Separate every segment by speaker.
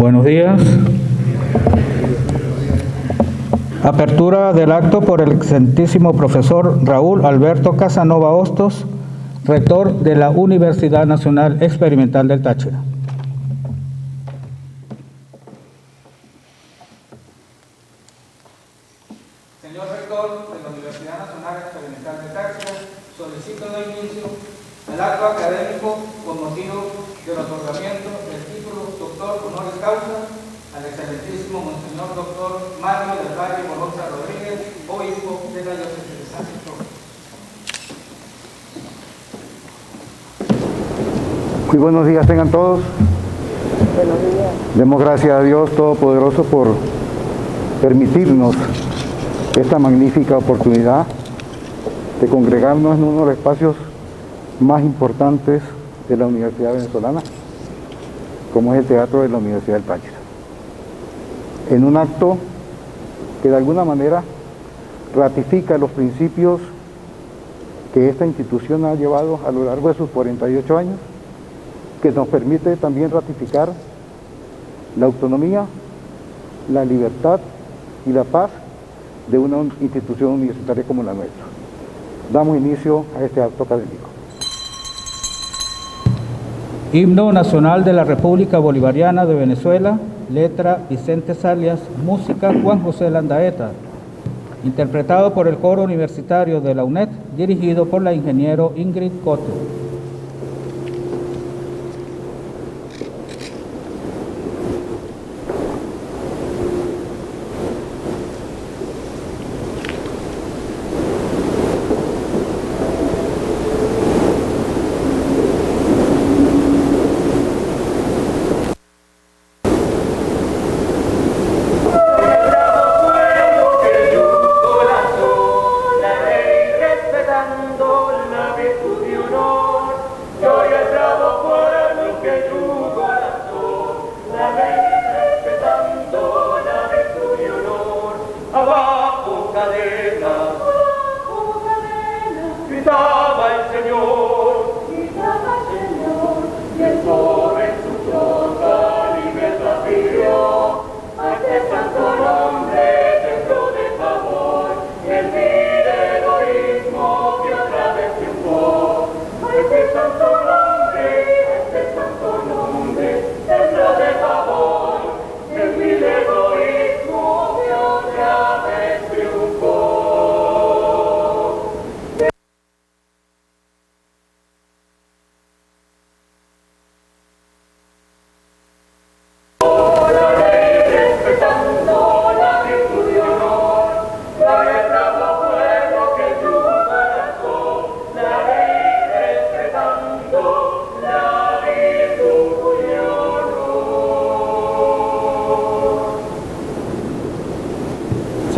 Speaker 1: Buenos días. Apertura del acto por el excelentísimo profesor Raúl Alberto Casanova Hostos, rector de la Universidad Nacional Experimental del Táchira.
Speaker 2: Señor rector de la Universidad Nacional Experimental del Táchira, solicito dar inicio al acto académico con motivo del otorgamiento del título doctor honoris causa al excelentísimo Monseñor Doctor Mario del Valle Moronta Rodríguez, obispo de la diócesis de San Cristóbal.
Speaker 3: Muy buenos días tengan todos.
Speaker 4: Buenos días.
Speaker 3: Demos gracias a Dios Todopoderoso por permitirnos esta magnífica oportunidad de congregarnos en uno de los espacios más importantes de la Universidad Venezolana, como es el Teatro de la Universidad del Táchira, en un acto que de alguna manera ratifica los principios que esta institución ha llevado a lo largo de sus 48 años, que nos permite también ratificar la autonomía, la libertad y la paz de una institución universitaria como la nuestra. Damos inicio a este acto académico.
Speaker 1: Himno Nacional de la República Bolivariana de Venezuela, letra Vicente Salias, música Juan José Landaeta, interpretado por el coro universitario de la UNED, dirigido por la ingeniero Ingrid Coto.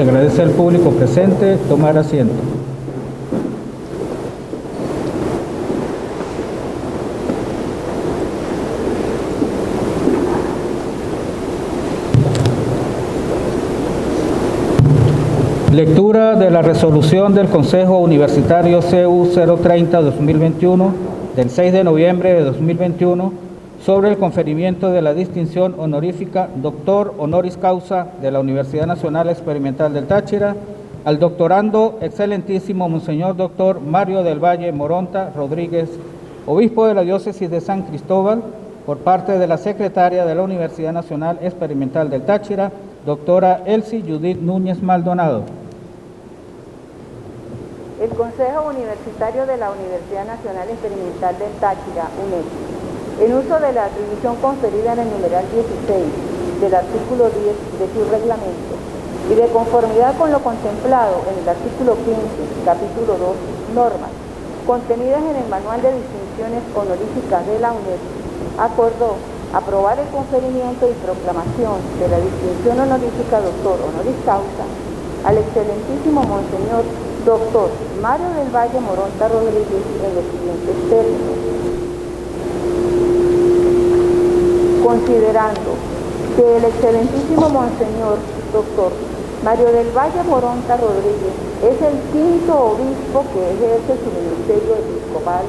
Speaker 1: Se agradece al público presente tomar asiento. Lectura de la resolución del Consejo Universitario CU 030-2021 del 6 de noviembre de 2021 sobre el conferimiento de la distinción honorífica Doctor Honoris Causa de la Universidad Nacional Experimental del Táchira al doctorando excelentísimo Monseñor Doctor Mario del Valle Moronta Rodríguez, obispo de la diócesis de San Cristóbal, por parte de la secretaria de la Universidad Nacional Experimental del Táchira, doctora Elsie Judith Núñez Maldonado.
Speaker 4: El Consejo Universitario de la Universidad Nacional Experimental del Táchira, UNED, en uso de la atribución conferida en el numeral 16 del artículo 10 de su reglamento y de conformidad con lo contemplado en el artículo 15, capítulo 2, normas contenidas en el Manual de Distinciones Honoríficas de la UNED, acordó aprobar el conferimiento y proclamación de la distinción honorífica Doctor Honoris Causa al excelentísimo Monseñor Doctor Mario del Valle Moronta Rodríguez en los siguientes términos. Considerando que el excelentísimo Monseñor Doctor Mario del Valle Moronta Rodríguez es el quinto obispo que ejerce su ministerio episcopal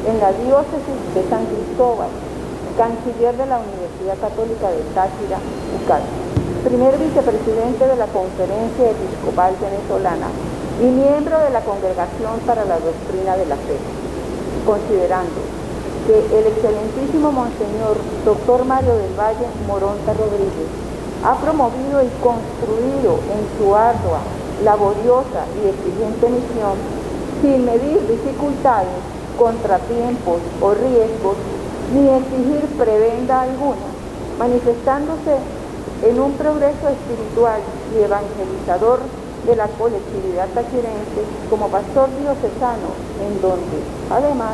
Speaker 4: en la diócesis de San Cristóbal, canciller de la Universidad Universidad Católica de Táchira, UCAT, primer vicepresidente de la Conferencia Episcopal Venezolana y miembro de la Congregación para la Doctrina de la Fe, considerando que el excelentísimo Monseñor Dr. Mario del Valle Moronta Rodríguez ha promovido y construido en su ardua, laboriosa y exigente misión, sin medir dificultades, contratiempos o riesgos, ni exigir prebenda alguna, manifestándose en un progreso espiritual y evangelizador de la colectividad tachirense como pastor diocesano, en donde, además,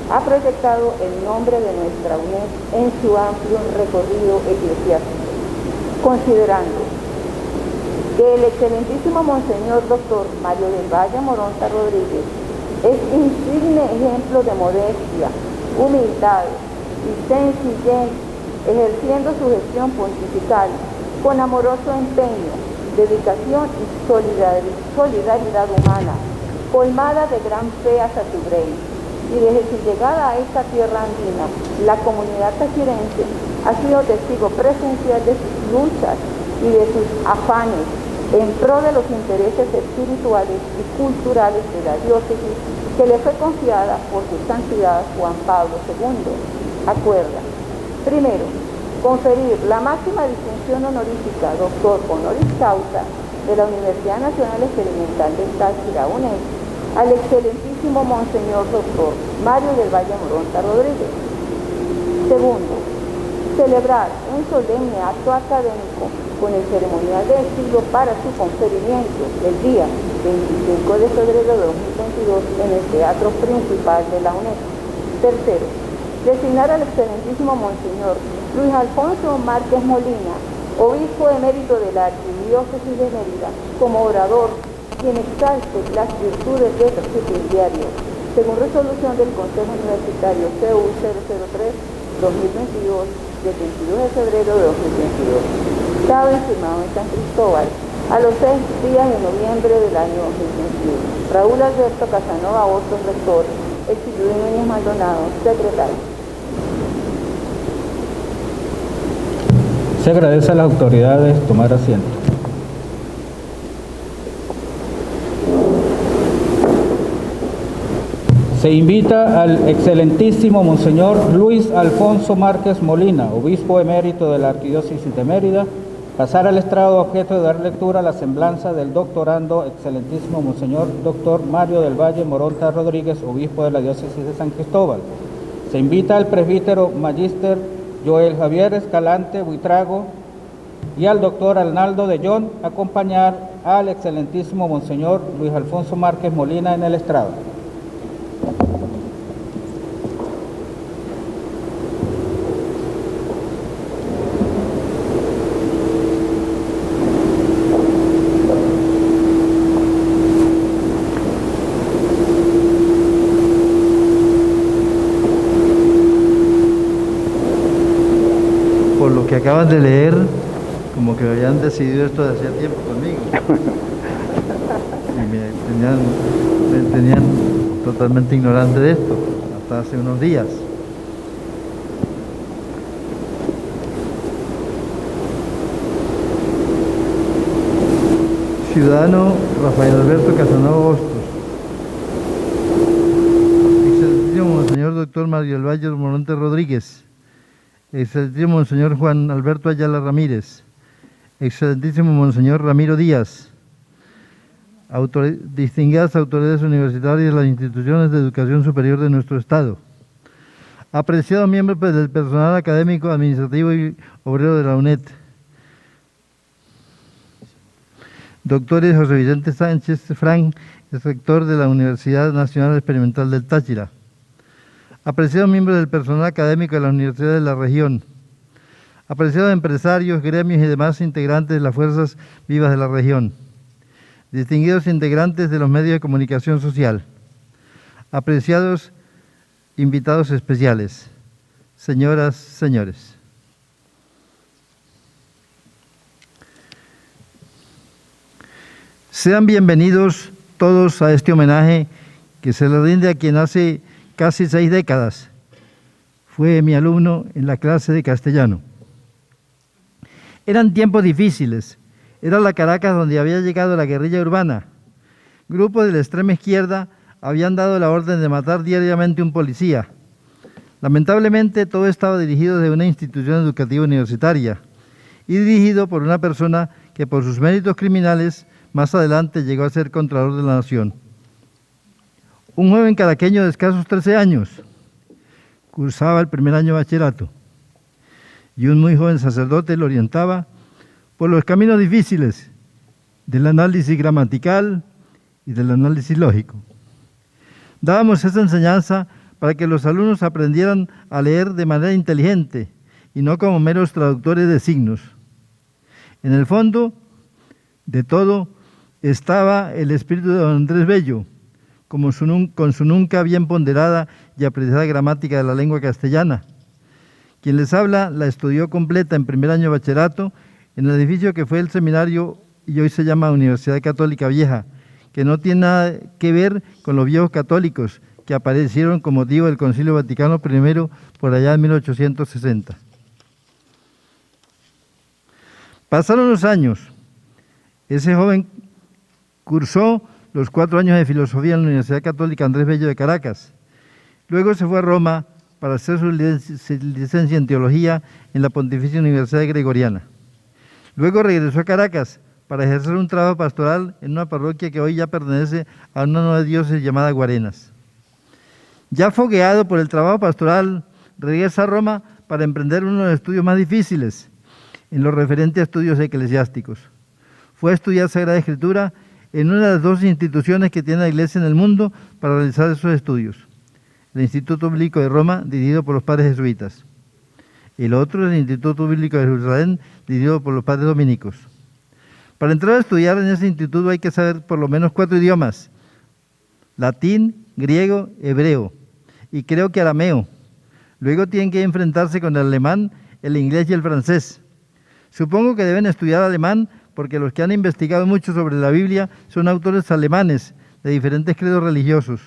Speaker 4: ha proyectado el nombre de nuestra UNED en su amplio recorrido eclesiástico, considerando que el excelentísimo Monseñor Dr. Mario del Valle Moronta Rodríguez es insigne ejemplo de modestia, humildad y sencillez, ejerciendo su gestión pontifical con amoroso empeño, dedicación y solidaridad humana, colmada de gran fe a Satugrey. Y desde su llegada a esta tierra andina, la comunidad tachirense ha sido testigo presencial de sus luchas y de sus afanes en pro de los intereses espirituales y culturales de la diócesis que le fue confiada por su santidad Juan Pablo II. Acuerda, primero, conferir la máxima distinción honorífica doctor honoris causa de la Universidad Nacional Experimental del Táchira, UNED, al excelentísimo Monseñor Dr. Mario del Valle Moronta Rodríguez. Segundo, celebrar un solemne acto académico con el ceremonial de estilo para su conferimiento el día 25 de febrero de 2022 en el Teatro Principal de la UNED. Tercero, designar al excelentísimo Monseñor Luis Alfonso Márquez Molina, obispo emérito de la Arquidiócesis de Mérida, como orador quien exalte las virtudes del recipiendario, según resolución del Consejo Universitario CU 003-2022 del 22 de febrero de 2022, dado y firmado en San Cristóbal a los 6 días de noviembre del año 2021. Raúl Alberto Casanova Hostos, rector, Exilio Núñez Maldonado, secretario.
Speaker 1: Se agradece a las autoridades tomar asiento. Se invita al excelentísimo Monseñor Luis Alfonso Márquez Molina, obispo emérito de la Arquidiócesis de Mérida, pasar al estrado objeto de dar lectura a la semblanza del doctorando excelentísimo Monseñor Dr. Mario del Valle Moronta Rodríguez, obispo de la Diócesis de San Cristóbal. Se invita al presbítero Magíster Joel Javier Escalante Buitrago y al doctor Arnaldo de Jong a acompañar al excelentísimo Monseñor Luis Alfonso Márquez Molina en el estrado.
Speaker 5: Por lo que acaban de leer, como que habían decidido esto de hacía tiempo conmigo. Y me tenían totalmente ignorante de esto, hasta hace unos días. Ciudadano Rafael Alberto Casanova Hostos. Excelentísimo Monseñor Dr. Mario del Valle Moronta Rodríguez. Excelentísimo Monseñor Juan Alberto Ayala Ramírez. Excelentísimo Monseñor Ramiro Díaz. Distinguidas autoridades universitarias de las instituciones de educación superior de nuestro Estado. Apreciado miembro del personal académico, administrativo y obrero de la UNED. Doctor José Vicente Sánchez Frank, es rector de la Universidad Nacional Experimental del Táchira. Apreciado miembro del personal académico de la Universidad de la región. Apreciados empresarios, gremios y demás integrantes de las fuerzas vivas de la región. Distinguidos integrantes de los medios de comunicación social. Apreciados invitados especiales. Señoras, señores. Sean bienvenidos todos a este homenaje que se le rinde a quien hace casi 6 décadas fue mi alumno en la clase de castellano. Eran tiempos difíciles. Era la Caracas donde había llegado la guerrilla urbana. Grupos de la extrema izquierda habían dado la orden de matar diariamente un policía. Lamentablemente, todo estaba dirigido desde una institución educativa universitaria y dirigido por una persona que por sus méritos criminales más adelante llegó a ser Contralor de la Nación. Un joven caraqueño de escasos 13 años cursaba el primer año de bachillerato y un muy joven sacerdote lo orientaba por los caminos difíciles del análisis gramatical y del análisis lógico. Dábamos esa enseñanza para que los alumnos aprendieran a leer de manera inteligente y no como meros traductores de signos. En el fondo de todo estaba el espíritu de don Andrés Bello, con su nunca bien ponderada y apreciada gramática de la lengua castellana. Quien les habla la estudió completa en primer año de bachillerato en el edificio que fue el seminario y hoy se llama Universidad Católica Vieja, que no tiene nada que ver con los viejos católicos que aparecieron con motivo del Concilio Vaticano I por allá en 1860. Pasaron los años. Ese joven cursó los 4 años de filosofía en la Universidad Católica Andrés Bello de Caracas. Luego se fue a Roma para hacer su licencia en teología en la Pontificia Universidad Gregoriana. Luego regresó a Caracas para ejercer un trabajo pastoral en una parroquia que hoy ya pertenece a una nueva diócesis llamada Guarenas. Ya fogueado por el trabajo pastoral, regresa a Roma para emprender uno de los estudios más difíciles en lo referente a estudios eclesiásticos. Fue a estudiar Sagrada Escritura en una de las 2 instituciones que tiene la Iglesia en el mundo para realizar esos estudios. El Instituto Bíblico de Roma, dirigido por los padres jesuitas. El otro es el Instituto Bíblico de Jerusalén, dirigido por los padres dominicos. Para entrar a estudiar en ese instituto hay que saber por lo menos 4 idiomas: latín, griego, hebreo y creo que arameo. Luego tienen que enfrentarse con el alemán, el inglés y el francés. Supongo que deben estudiar alemán porque los que han investigado mucho sobre la Biblia son autores alemanes de diferentes credos religiosos.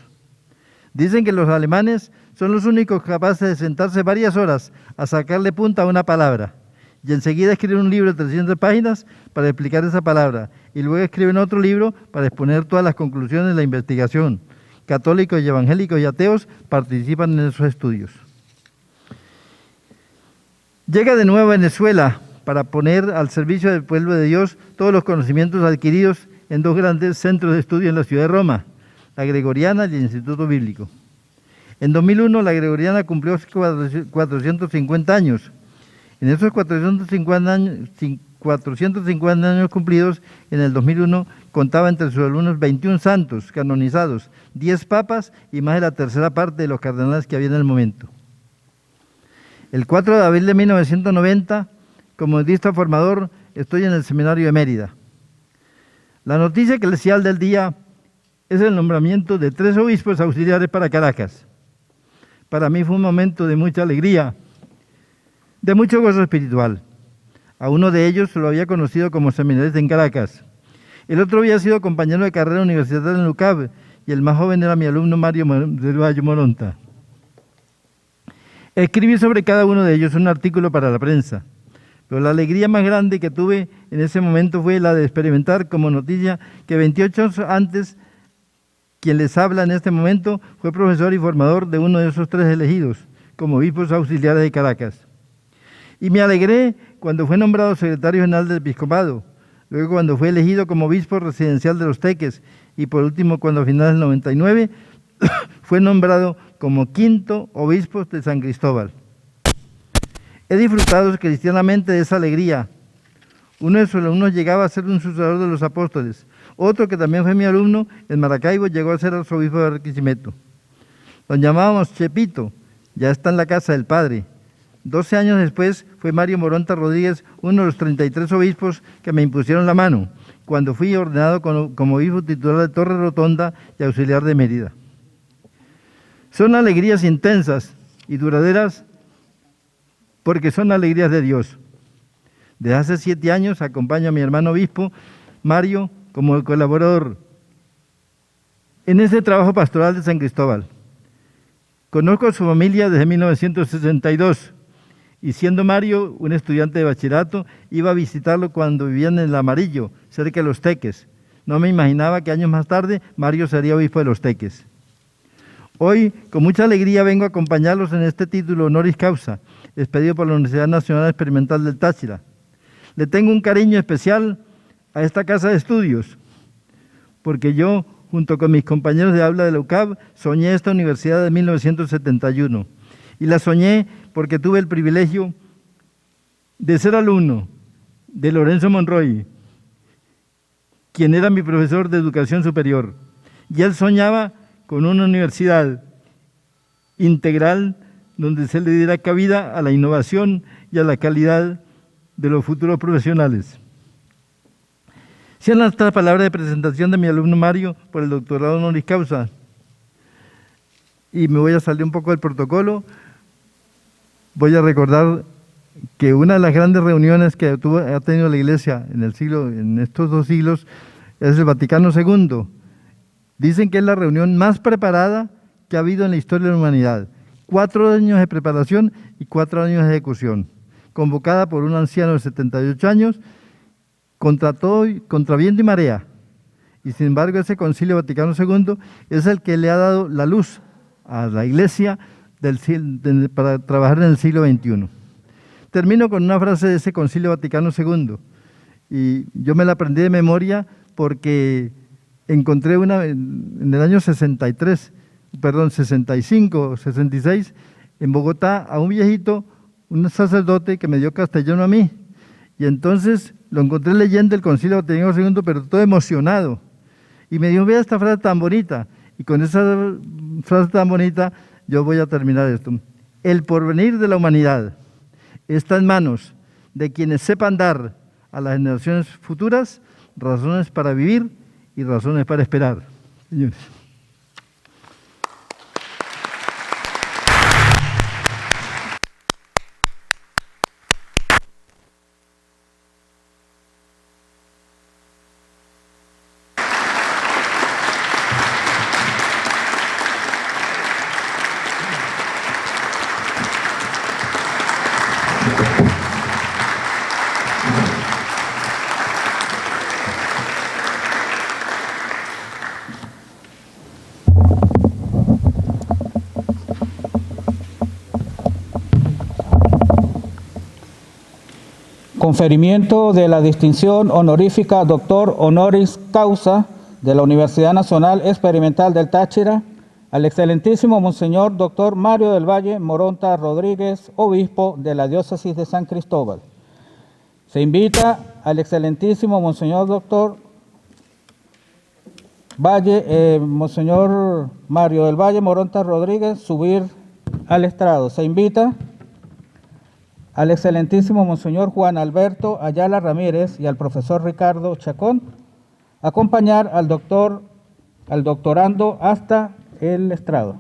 Speaker 5: Dicen que los alemanes son los únicos capaces de sentarse varias horas a sacarle punta a una palabra y enseguida escriben un libro de 300 páginas para explicar esa palabra y luego escriben otro libro para exponer todas las conclusiones de la investigación. Católicos y evangélicos y ateos participan en esos estudios. Llega de nuevo a Venezuela para poner al servicio del pueblo de Dios todos los conocimientos adquiridos en 2 grandes centros de estudio en la ciudad de Roma, la Gregoriana y el Instituto Bíblico. En 2001 la Gregoriana cumplió 450 años. En esos 450 años cumplidos, en el 2001 contaba entre sus alumnos 21 santos canonizados, 10 papas y más de la tercera parte de los cardenales que había en el momento. El 4 de abril de 1990, como modista formador, estoy en el seminario de Mérida. La noticia eclesial del día es el nombramiento de 3 obispos auxiliares para Caracas. Para mí fue un momento de mucha alegría, de mucho gozo espiritual. A uno de ellos lo había conocido como seminarista en Caracas. El otro había sido compañero de carrera universitaria en UCAB y el más joven era mi alumno Mario del Valle Moronta. Escribí sobre cada uno de ellos un artículo para la prensa, pero la alegría más grande que tuve en ese momento fue la de experimentar como noticia que 28 años antes, quien les habla en este momento fue profesor y formador de uno de esos 3 elegidos como obispos auxiliares de Caracas. Y me alegré cuando fue nombrado secretario general del episcopado, luego cuando fue elegido como obispo residencial de Los Teques y por último cuando a finales del 99 fue nombrado como 5º obispo de San Cristóbal. He disfrutado cristianamente de esa alegría. Uno de sus alumnos llegaba a ser un sucesor de los apóstoles. Otro que también fue mi alumno en Maracaibo llegó a ser arzobispo de Barquisimeto. Lo llamábamos Chepito, ya está en la casa del padre. 12 años después fue Mario Moronta Rodríguez uno de los 33 obispos que me impusieron la mano, cuando fui ordenado como obispo titular de Torre Rotonda y auxiliar de Mérida. Son alegrías intensas y duraderas porque son alegrías de Dios. Desde hace 7 años acompaño a mi hermano obispo, Mario, como colaborador en este trabajo pastoral de San Cristóbal. Conozco a su familia desde 1962 y siendo Mario un estudiante de bachillerato, iba a visitarlo cuando vivían en el Amarillo, cerca de Los Teques. No me imaginaba que años más tarde Mario sería obispo de Los Teques. Hoy, con mucha alegría, vengo a acompañarlos en este título honoris causa, expedido por la Universidad Nacional Experimental del Táchira. Le tengo un cariño especial a esta casa de estudios, porque yo, junto con mis compañeros de aula de la UCAB, soñé esta universidad en 1971. Y la soñé porque tuve el privilegio de ser alumno de Lorenzo Monroy, quien era mi profesor de educación superior. Y él soñaba con una universidad integral donde se le diera cabida a la innovación y a la calidad de los futuros profesionales. Sean estas palabras de presentación de mi alumno Mario por el doctorado honoris causa. Y me voy a salir un poco del protocolo. Voy a recordar que una de las grandes reuniones que ha tenido la Iglesia en estos 2 siglos es el Vaticano II. Dicen que es la reunión más preparada que ha habido en la historia de la humanidad. 4 años de preparación y 4 años de ejecución, convocada por un anciano de 78 años, contra todo, contra viento y marea. Y sin embargo, ese Concilio Vaticano II es el que le ha dado la luz a la Iglesia para trabajar en el siglo XXI. Termino con una frase de ese Concilio Vaticano II, y yo me la aprendí de memoria porque encontré una en el año 65, 66, en Bogotá, a un viejito, un sacerdote que me dio castellano a mí, y entonces lo encontré leyendo el Concilio Vaticano II, pero todo emocionado, y me dijo, vea esta frase tan bonita, y con esa frase tan bonita yo voy a terminar esto. El porvenir de la humanidad está en manos de quienes sepan dar a las generaciones futuras razones para vivir y razones para esperar. Señores.
Speaker 1: Conferimiento de la distinción honorífica Doctor Honoris Causa de la Universidad Nacional Experimental del Táchira al excelentísimo Monseñor Doctor Mario del Valle Moronta Rodríguez, obispo de la Diócesis de San Cristóbal. Se invita al excelentísimo Monseñor Doctor Monseñor Mario del Valle Moronta Rodríguez subir al estrado. Se invita al excelentísimo Monseñor Juan Alberto Ayala Ramírez y al profesor Ricardo Chacón, acompañar al doctorando hasta el estrado.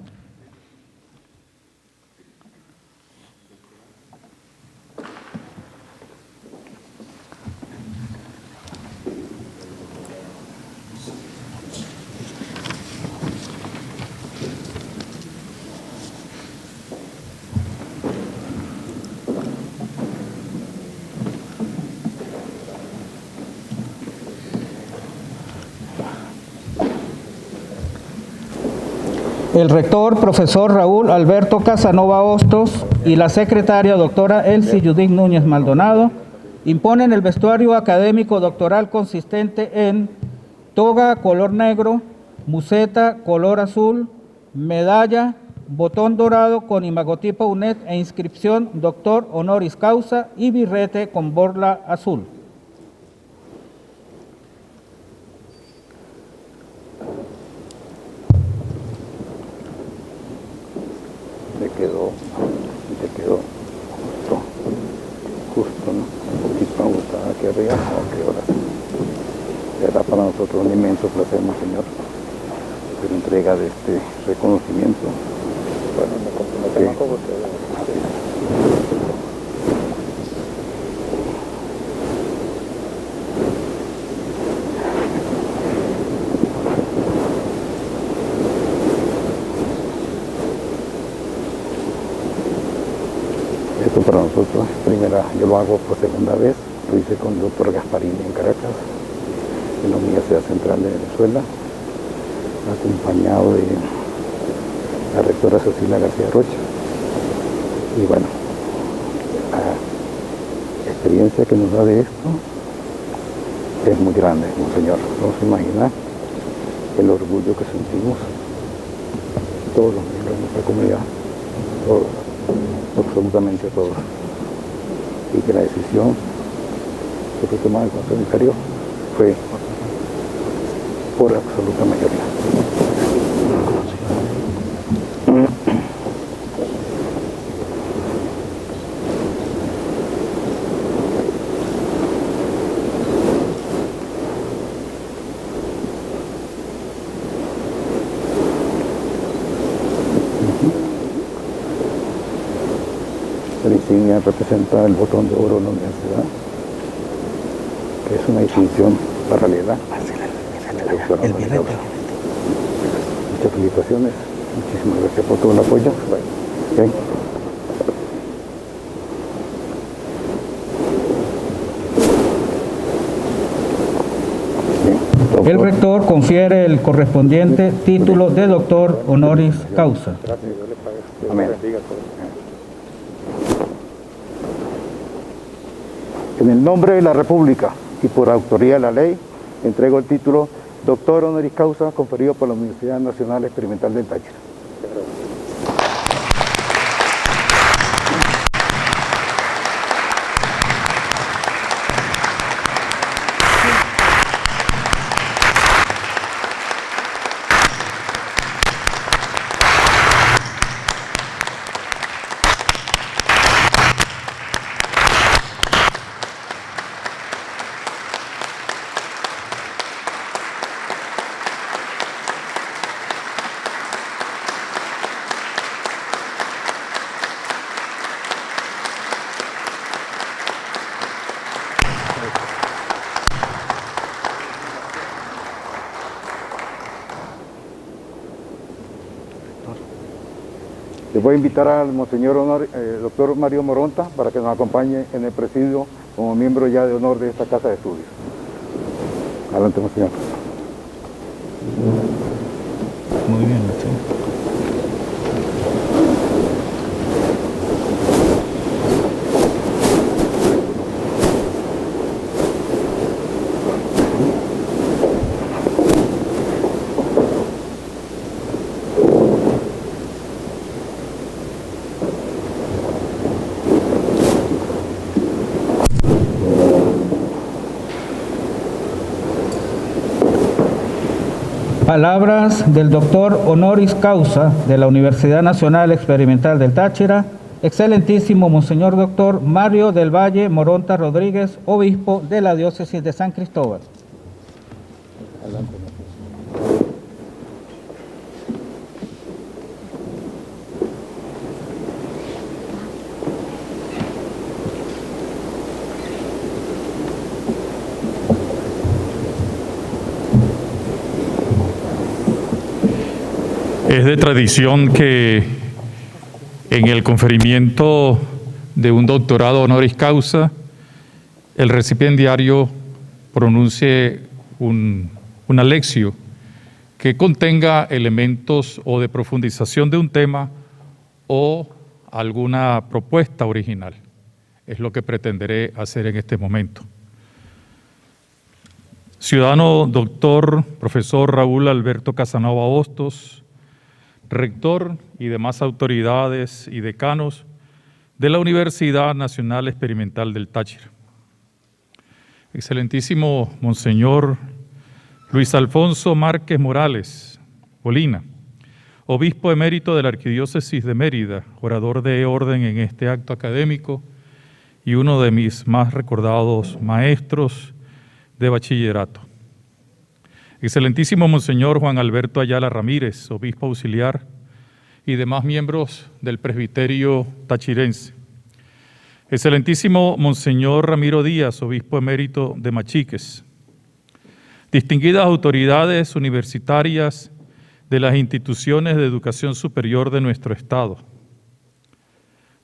Speaker 1: El rector, profesor Raúl Alberto Casanova Hostos, y la secretaria, doctora Elsie Judith Núñez Maldonado, imponen el vestuario académico doctoral consistente en toga color negro, museta color azul, medalla, botón dorado con imagotipo UNED e inscripción Doctor Honoris Causa y birrete con borla azul.
Speaker 3: Te quedó justo, ¿no? Un poquito ajustada aquí arriba, ok, ahora sí. Será para nosotros un inmenso placer, Señor, hacer entrega de este reconocimiento. Bueno, me comprometemos con ustedes. Esto para nosotros es primera, yo lo hago por segunda vez, lo hice con el doctor Gasparini en Caracas, en la Universidad Central de Venezuela, acompañado de la rectora Cecilia García Rocha. Y bueno, la experiencia que nos da de esto es muy grande, monseñor. No se imagina el orgullo que sentimos todos los miembros de nuestra comunidad, todos, absolutamente todos. Y que la decisión que fue tomada el Consejo Unitario fue por absoluta mayoría. La insignia representa el botón de oro de la universidad, que es una distinción paralela. Muchas felicitaciones, muchísimas gracias por todo el apoyo. Bien.
Speaker 1: El rector confiere el correspondiente título de doctor honoris causa.
Speaker 3: Amén. En el nombre de la República y por autoría de la ley, entrego el título Doctor Honoris Causa conferido por la Universidad Nacional Experimental del Táchira. Les voy a invitar al monseñor doctor Mario Moronta para que nos acompañe en el presidio como miembro ya de honor de esta casa de estudios. Adelante, monseñor.
Speaker 1: Muy bien, sí. Palabras del doctor honoris causa de la Universidad Nacional Experimental del Táchira, excelentísimo Monseñor Doctor Mario del Valle Moronta Rodríguez, obispo de la Diócesis de San Cristóbal.
Speaker 3: Adelante.
Speaker 6: Es de tradición que en el conferimiento de un doctorado honoris causa, el recipiendario pronuncie una lección que contenga elementos o de profundización de un tema o alguna propuesta original. Es lo que pretenderé hacer en este momento. Ciudadano doctor, profesor Raúl Alberto Casanova Hostos, rector y demás autoridades y decanos de la Universidad Nacional Experimental del Táchira. Excelentísimo Monseñor Luis Alfonso Márquez Morales Molina, obispo emérito de la Arquidiócesis de Mérida, orador de orden en este acto académico y uno de mis más recordados maestros de bachillerato. Excelentísimo Monseñor Juan Alberto Ayala Ramírez, obispo auxiliar y demás miembros del presbiterio tachirense. Excelentísimo Monseñor Ramiro Díaz, obispo emérito de Machiques. Distinguidas autoridades universitarias de las instituciones de educación superior de nuestro Estado.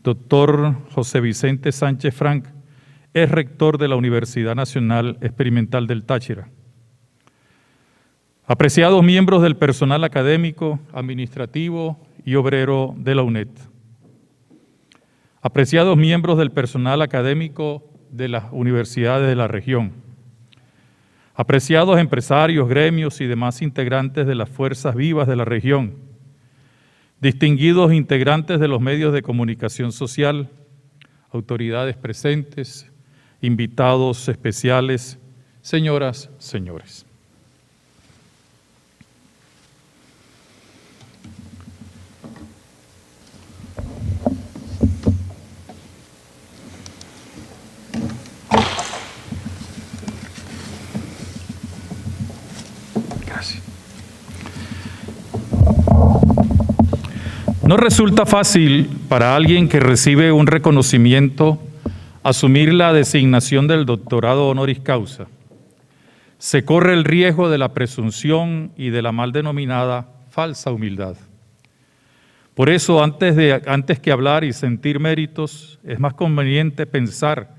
Speaker 6: doctor José Vicente Sánchez Frank, es rector de la Universidad Nacional Experimental del Táchira. Apreciados miembros del personal académico, administrativo y obrero de la UNED. Apreciados miembros del personal académico de las universidades de la región. Apreciados empresarios, gremios y demás integrantes de las fuerzas vivas de la región. Distinguidos integrantes de los medios de comunicación social, autoridades presentes, invitados especiales, señoras, señores. Gracias. No resulta fácil para alguien que recibe un reconocimiento asumir la designación del doctorado honoris causa. Se corre el riesgo de la presunción y de la mal denominada falsa humildad. Por eso, antes que hablar y sentir méritos, es más conveniente pensar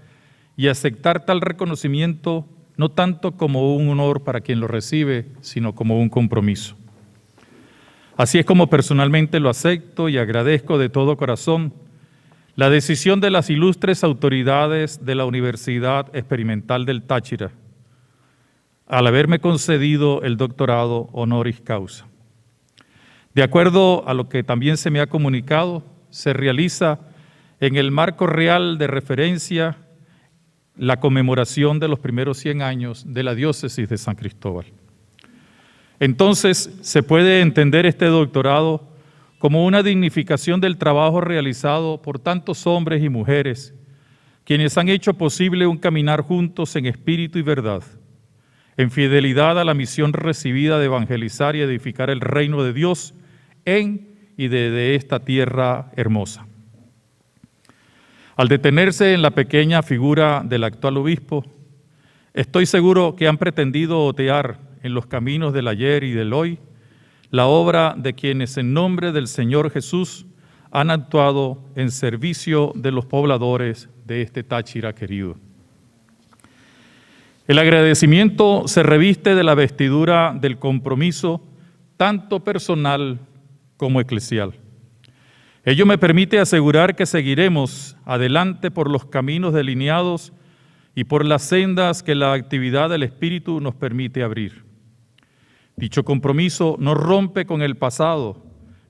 Speaker 6: y aceptar tal reconocimiento no tanto como un honor para quien lo recibe, sino como un compromiso. Así es como personalmente lo acepto y agradezco de todo corazón la decisión de las ilustres autoridades de la Universidad Experimental del Táchira al haberme concedido el doctorado honoris causa. De acuerdo a lo que también se me ha comunicado, se realiza en el marco real de referencia la conmemoración de los primeros 100 años de la diócesis de San Cristóbal. Entonces, se puede entender este doctorado como una dignificación del trabajo realizado por tantos hombres y mujeres, quienes han hecho posible un caminar juntos en espíritu y verdad, en fidelidad a la misión recibida de evangelizar y edificar el reino de Dios en y de esta tierra hermosa. Al detenerse en la pequeña figura del actual obispo, estoy seguro que han pretendido otear en los caminos del ayer y del hoy la obra de quienes en nombre del Señor Jesús han actuado en servicio de los pobladores de este Táchira querido. El agradecimiento se reviste de la vestidura del compromiso tanto personal como eclesial. Ello me permite asegurar que seguiremos adelante por los caminos delineados y por las sendas que la actividad del Espíritu nos permite abrir. Dicho compromiso no rompe con el pasado,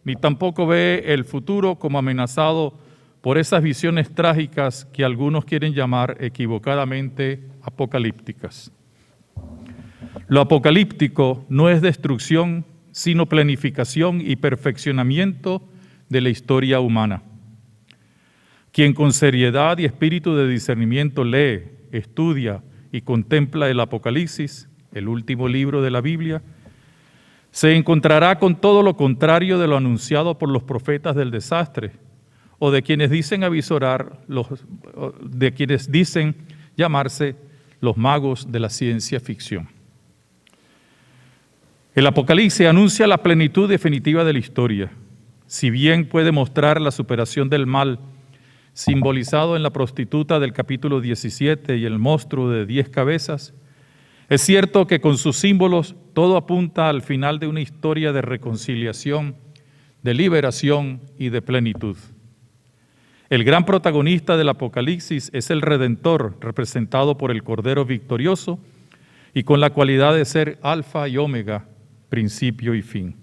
Speaker 6: ni tampoco ve el futuro como amenazado por esas visiones trágicas que algunos quieren llamar equivocadamente apocalípticas. Lo apocalíptico no es destrucción, sino planificación y perfeccionamiento de la historia humana. Quien con seriedad y espíritu de discernimiento lee, estudia y contempla el Apocalipsis, el último libro de la Biblia, se encontrará con todo lo contrario de lo anunciado por los profetas del desastre o de quienes dicen de quienes dicen llamarse los magos de la ciencia ficción. El Apocalipsis anuncia la plenitud definitiva de la historia. Si bien puede mostrar la superación del mal, simbolizado en la prostituta del capítulo 17 y el monstruo de 10 cabezas, es cierto que con sus símbolos todo apunta al final de una historia de reconciliación, de liberación y de plenitud. El gran protagonista del Apocalipsis es el Redentor, representado por el Cordero victorioso y con la cualidad de ser alfa y omega, principio y fin.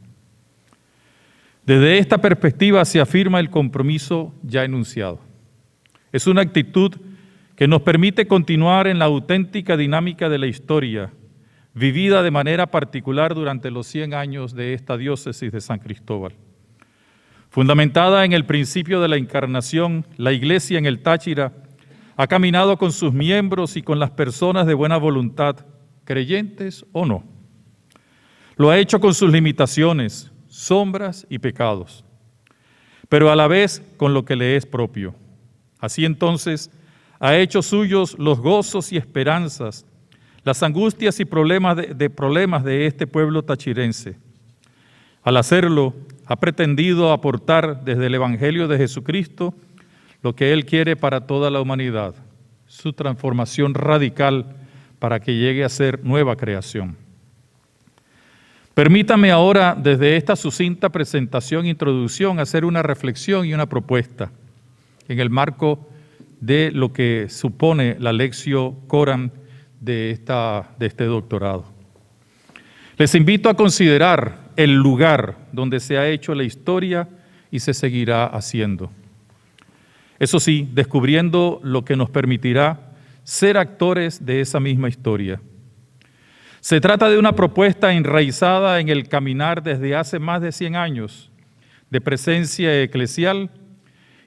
Speaker 6: Desde esta perspectiva se afirma el compromiso ya enunciado. Es una actitud que nos permite continuar en la auténtica dinámica de la historia, vivida de manera particular durante los 100 años de esta diócesis de San Cristóbal. Fundamentada en el principio de la encarnación, la Iglesia en el Táchira ha caminado con sus miembros y con las personas de buena voluntad, creyentes o no. Lo ha hecho con sus limitaciones, sombras y pecados, pero a la vez con lo que le es propio. Así entonces, ha hecho suyos los gozos y esperanzas, las angustias y problemas de este pueblo tachirense. Al hacerlo, ha pretendido aportar desde el Evangelio de Jesucristo lo que Él quiere para toda la humanidad, su transformación radical para que llegue a ser nueva creación. Permítame ahora, desde esta sucinta presentación e introducción, hacer una reflexión y una propuesta en el marco de lo que supone la Lectio Coram de este doctorado. Les invito a considerar el lugar donde se ha hecho la historia y se seguirá haciendo. Eso sí, descubriendo lo que nos permitirá ser actores de esa misma historia. Se trata de una propuesta enraizada en el caminar desde hace más de 100 años de presencia eclesial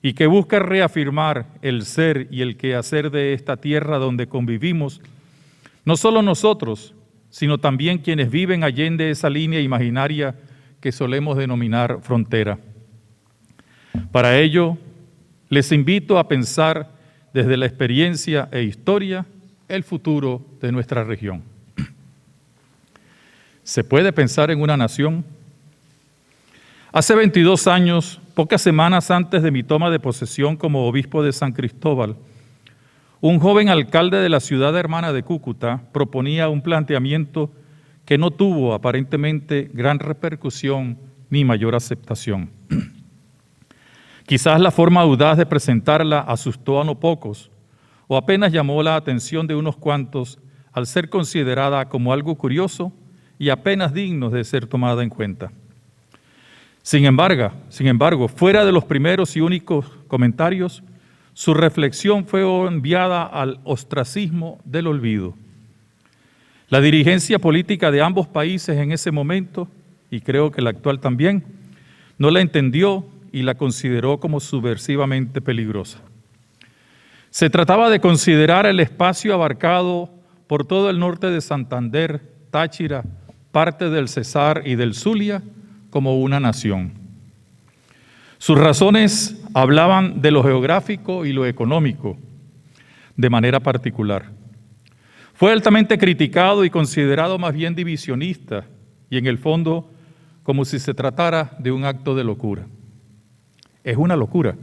Speaker 6: y que busca reafirmar el ser y el quehacer de esta tierra donde convivimos, no solo nosotros, sino también quienes viven allende esa línea imaginaria que solemos denominar frontera. Para ello, les invito a pensar desde la experiencia e historia el futuro de nuestra región. ¿Se puede pensar en una nación? Hace 22 años, pocas semanas antes de mi toma de posesión como obispo de San Cristóbal, un joven alcalde de la ciudad hermana de Cúcuta proponía un planteamiento que no tuvo aparentemente gran repercusión ni mayor aceptación. Quizás la forma audaz de presentarla asustó a no pocos o apenas llamó la atención de unos cuantos al ser considerada como algo curioso y apenas digno de ser tomada en cuenta. Sin embargo, fuera de los primeros y únicos comentarios, su reflexión fue enviada al ostracismo del olvido. La dirigencia política de ambos países en ese momento, y creo que la actual también, no la entendió y la consideró como subversivamente peligrosa. Se trataba de considerar el espacio abarcado por todo el norte de Santander, Táchira, parte del Cesar y del Zulia como una nación. Sus razones hablaban de lo geográfico y lo económico de manera particular. Fue altamente criticado y considerado más bien divisionista y en el fondo como si se tratara de un acto de locura. Es una locura.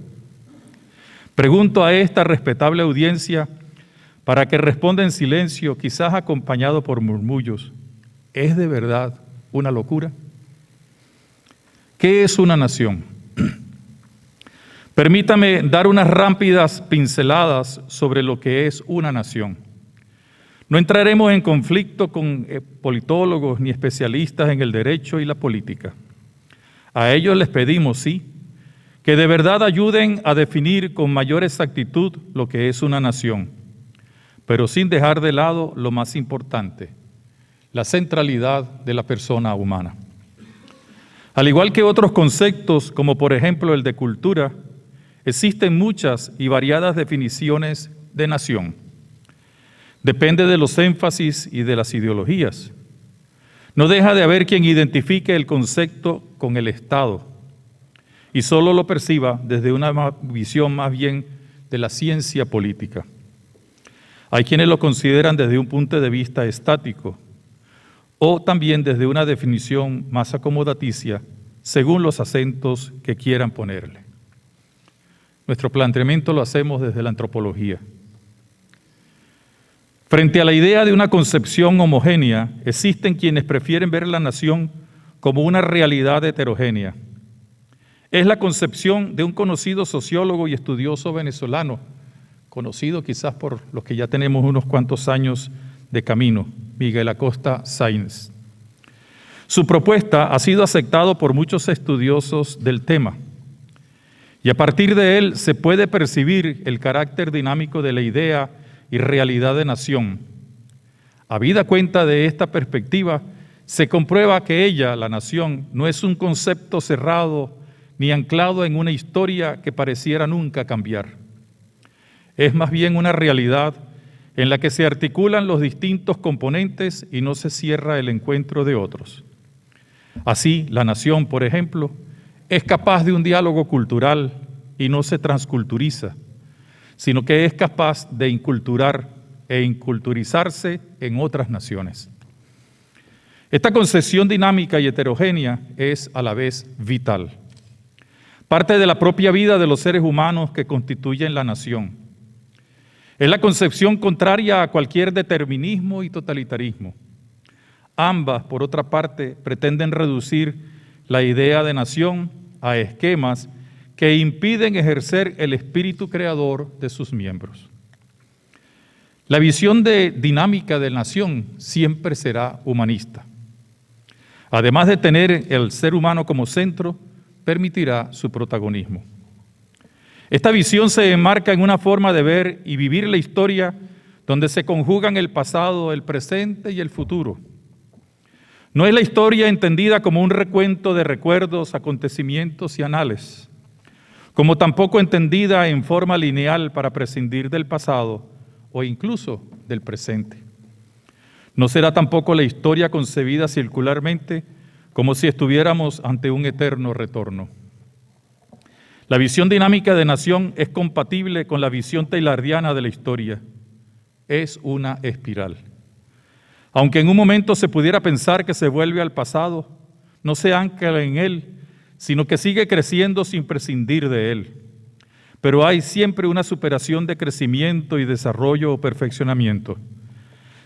Speaker 6: Pregunto a esta respetable audiencia para que responda en silencio, quizás acompañado por murmullos. ¿Es de verdad una locura? ¿Qué es una nación? Permítame dar unas rápidas pinceladas sobre lo que es una nación. No entraremos en conflicto con politólogos ni especialistas en el derecho y la política. A ellos les pedimos, sí, que de verdad ayuden a definir con mayor exactitud lo que es una nación, pero sin dejar de lado lo más importante, la centralidad de la persona humana. Al igual que otros conceptos, como por ejemplo el de cultura, existen muchas y variadas definiciones de nación. Depende de los énfasis y de las ideologías. No deja de haber quien identifique el concepto con el Estado y solo lo perciba desde una visión más bien de la ciencia política. Hay quienes lo consideran desde un punto de vista estático o también desde una definición más acomodaticia según los acentos que quieran ponerle. Nuestro planteamiento lo hacemos desde la antropología. Frente a la idea de una concepción homogénea, existen quienes prefieren ver la nación como una realidad heterogénea. Es la concepción de un conocido sociólogo y estudioso venezolano, conocido quizás por los que ya tenemos unos cuantos años de camino, Miguel Acosta Sáenz. Su propuesta ha sido aceptada por muchos estudiosos del tema y a partir de él se puede percibir el carácter dinámico de la idea y realidad de nación. Habida cuenta de esta perspectiva, se comprueba que ella, la nación, no es un concepto cerrado ni anclado en una historia que pareciera nunca cambiar. Es más bien una realidad en la que se articulan los distintos componentes y no se cierra el encuentro de otros. Así, la nación, por ejemplo, es capaz de un diálogo cultural y no se transculturiza, sino que es capaz de inculturar e inculturizarse en otras naciones. Esta concepción dinámica y heterogénea es a la vez vital. parte de la propia vida de los seres humanos que constituyen la nación. Es la concepción contraria a cualquier determinismo y totalitarismo. Ambas, por otra parte, pretenden reducir la idea de nación a esquemas que impiden ejercer el espíritu creador de sus miembros. La visión de dinámica de nación siempre será humanista. Además de tener el ser humano como centro, permitirá su protagonismo. Esta visión se enmarca en una forma de ver y vivir la historia donde se conjugan el pasado, el presente y el futuro. No es la historia entendida como un recuento de recuerdos, acontecimientos y anales, como tampoco entendida en forma lineal para prescindir del pasado o incluso del presente. No será tampoco la historia concebida circularmente como si estuviéramos ante un eterno retorno. La visión dinámica de nación es compatible con la visión tayloriana de la historia. Es una espiral. Aunque en un momento se pudiera pensar que se vuelve al pasado, no se ancla en él, sino que sigue creciendo sin prescindir de él. Pero hay siempre una superación de crecimiento y desarrollo o perfeccionamiento.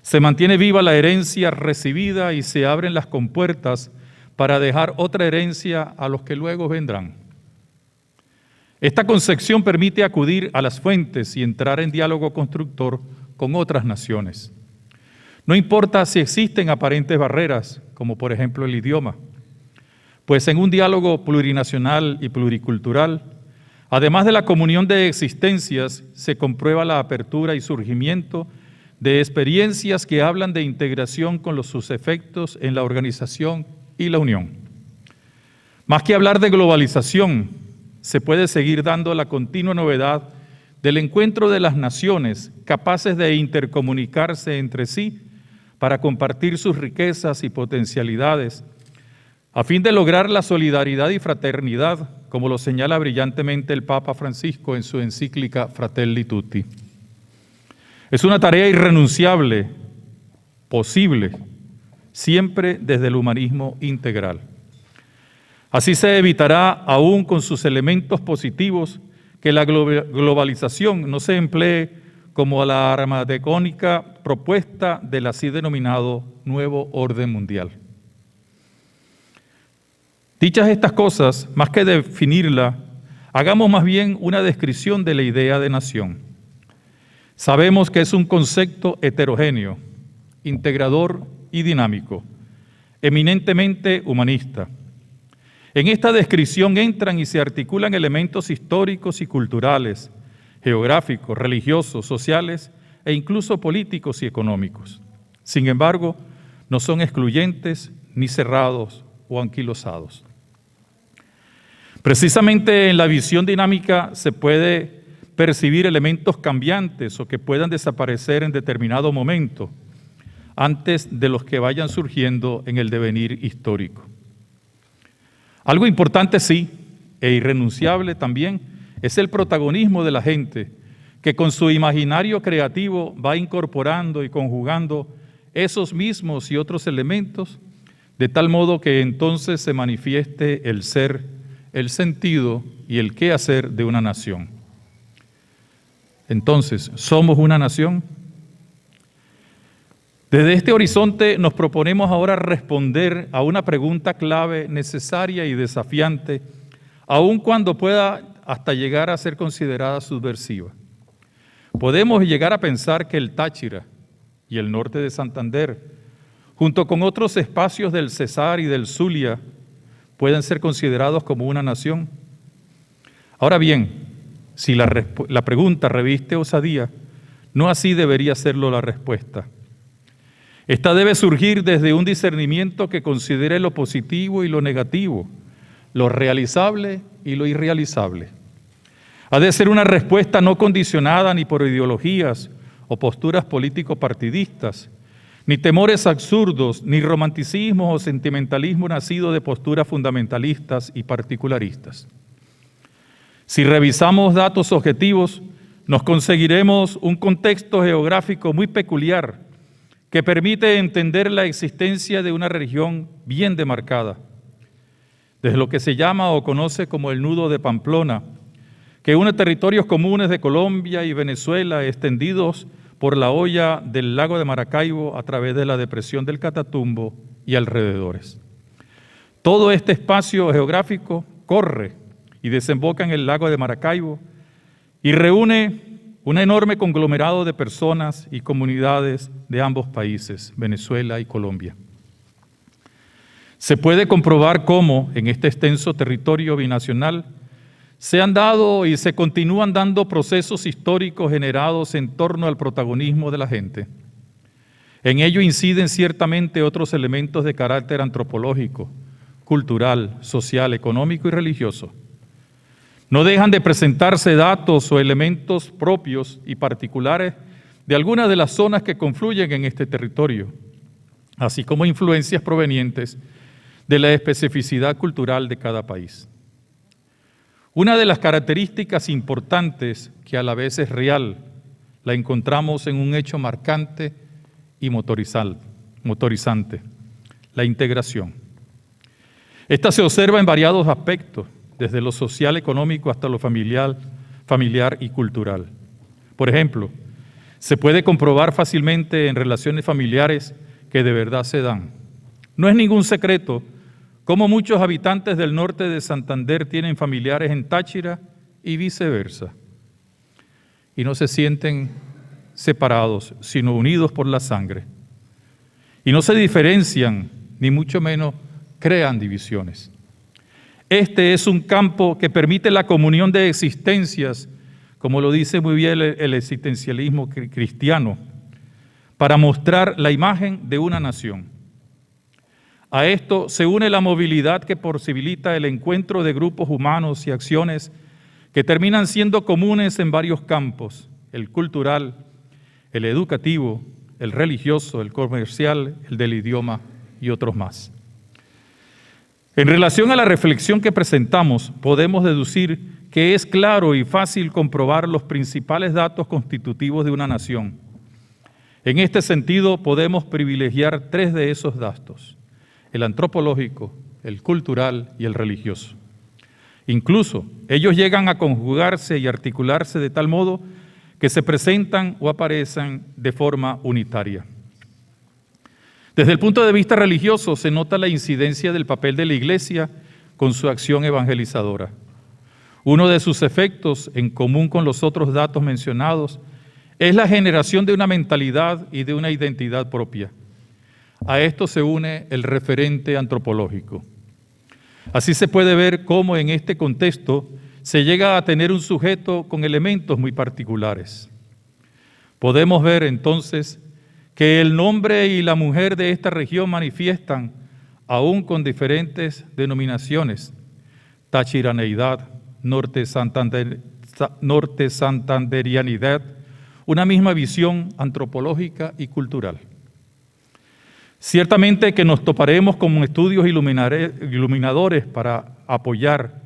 Speaker 6: Se mantiene viva la herencia recibida y se abren las compuertas para dejar otra herencia a los que luego vendrán. Esta concepción permite acudir a las fuentes y entrar en diálogo constructor con otras naciones. No importa si existen aparentes barreras, como por ejemplo el idioma, pues en un diálogo plurinacional y pluricultural, además de la comunión de existencias, se comprueba la apertura y surgimiento de experiencias que hablan de integración con sus efectos en la organización y la unión. Más que hablar de globalización, se puede seguir dando la continua novedad del encuentro de las naciones capaces de intercomunicarse entre sí para compartir sus riquezas y potencialidades, a fin de lograr la solidaridad y fraternidad, como lo señala brillantemente el Papa Francisco en su encíclica Fratelli Tutti. Es una tarea irrenunciable, posible, siempre desde el humanismo integral. Así se evitará, aún con sus elementos positivos, que la globalización no se emplee como la armadecónica propuesta del así denominado nuevo orden mundial. Dichas estas cosas, más que definirla, hagamos más bien una descripción de la idea de nación. Sabemos que es un concepto heterogéneo, integrador y dinámico, eminentemente humanista. En esta descripción entran y se articulan elementos históricos y culturales, geográficos, religiosos, sociales e incluso políticos y económicos. Sin embargo, no son excluyentes ni cerrados o anquilosados. Precisamente en la visión dinámica se puede percibir elementos cambiantes o que puedan desaparecer en determinado momento, antes de los que vayan surgiendo en el devenir histórico. Algo importante sí, e irrenunciable también, es el protagonismo de la gente, que con su imaginario creativo va incorporando y conjugando esos mismos y otros elementos, de tal modo que entonces se manifieste el ser, el sentido y el qué hacer de una nación. Entonces, ¿somos una nación? Desde este horizonte nos proponemos ahora responder a una pregunta clave, necesaria y desafiante, aun cuando pueda hasta llegar a ser considerada subversiva. Podemos llegar a pensar que el Táchira y el norte de Santander, junto con otros espacios del Cesar y del Zulia, pueden ser considerados como una nación. Ahora bien, si la pregunta reviste osadía, no así debería serlo la respuesta. Esta debe surgir desde un discernimiento que considere lo positivo y lo negativo, lo realizable y lo irrealizable. Ha de ser una respuesta no condicionada ni por ideologías o posturas político-partidistas, ni temores absurdos, ni romanticismo o sentimentalismo nacido de posturas fundamentalistas y particularistas. Si revisamos datos objetivos, nos conseguiremos un contexto geográfico muy peculiar que permite entender la existencia de una región bien demarcada. desde lo que se llama o conoce como el Nudo de Pamplona, que une territorios comunes de Colombia y Venezuela extendidos por la hoya del lago de Maracaibo a través de la depresión del Catatumbo y alrededores. Todo este espacio geográfico corre y desemboca en el lago de Maracaibo y reúne un enorme conglomerado de personas y comunidades de ambos países, Venezuela y Colombia. Se puede comprobar cómo en este extenso territorio binacional se han dado y se continúan dando procesos históricos generados en torno al protagonismo de la gente. En ello inciden ciertamente otros elementos de carácter antropológico, cultural, social, económico y religioso. No dejan de presentarse datos o elementos propios y particulares de algunas de las zonas que confluyen en este territorio, así como influencias provenientes de la especificidad cultural de cada país. Una de las características importantes, que a la vez es real, la encontramos en un hecho marcante y motorizante, la integración. Esta se observa en variados aspectos, desde lo social, económico hasta lo familiar y cultural. Por ejemplo, se puede comprobar fácilmente en relaciones familiares que de verdad se dan. No es ningún secreto cómo muchos habitantes del norte de Santander tienen familiares en Táchira y viceversa, y no se sienten separados, sino unidos por la sangre. Y no se diferencian, ni mucho menos crean divisiones. Este es un campo que permite la comunión de existencias, como lo dice muy bien el existencialismo cristiano, para mostrar la imagen de una nación. A esto se une la movilidad que posibilita el encuentro de grupos humanos y acciones que terminan siendo comunes en varios campos: el cultural, el educativo, el religioso, el comercial, el del idioma y otros más. En relación a la reflexión que presentamos, podemos deducir que es claro y fácil comprobar los principales datos constitutivos de una nación. En este sentido, podemos privilegiar tres de esos datos: el antropológico, el cultural y el religioso. Incluso, ellos llegan a conjugarse y articularse de tal modo que se presentan o aparecen de forma unitaria. Desde el punto de vista religioso, se nota la incidencia del papel de la Iglesia con su acción evangelizadora. Uno de sus efectos, en común con los otros datos mencionados, es la generación de una mentalidad y de una identidad propia. A esto se une el referente antropológico. Así se puede ver cómo en este contexto se llega a tener un sujeto con elementos muy particulares. Podemos ver entonces que el hombre y la mujer de esta región manifiestan, aún con diferentes denominaciones, tachiraneidad, norte santanderianidad, una misma visión antropológica y cultural. Ciertamente que nos toparemos con estudios iluminadores para apoyar,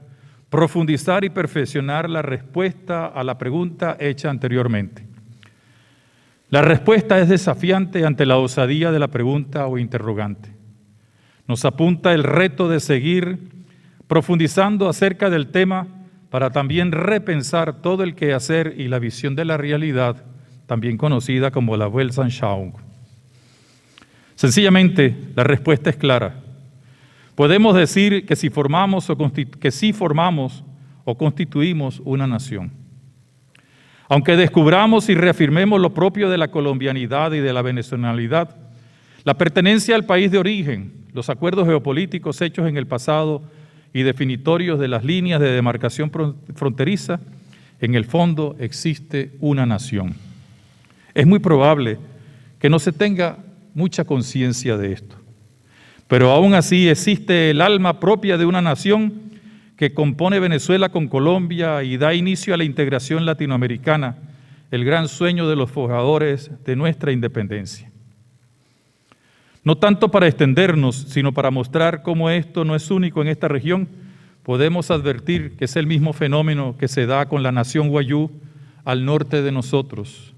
Speaker 6: profundizar y perfeccionar la respuesta a la pregunta hecha anteriormente. La respuesta es desafiante ante la osadía de la pregunta o interrogante. Nos apunta el reto de seguir profundizando acerca del tema para también repensar todo el quehacer y la visión de la realidad, también conocida como la Weltanschauung. Sencillamente, la respuesta es clara. Podemos decir que sí formamos o constituimos una nación. Aunque descubramos y reafirmemos lo propio de la colombianidad y de la venezolanidad, la pertenencia al país de origen, los acuerdos geopolíticos hechos en el pasado y definitorios de las líneas de demarcación fronteriza, en el fondo existe una nación. Es muy probable que no se tenga mucha conciencia de esto, pero aún así existe el alma propia de una nación que compone Venezuela con Colombia y da inicio a la integración latinoamericana, el gran sueño de los forjadores de nuestra independencia. No tanto para extendernos, sino para mostrar cómo esto no es único en esta región, podemos advertir que es el mismo fenómeno que se da con la nación wayú al norte de nosotros,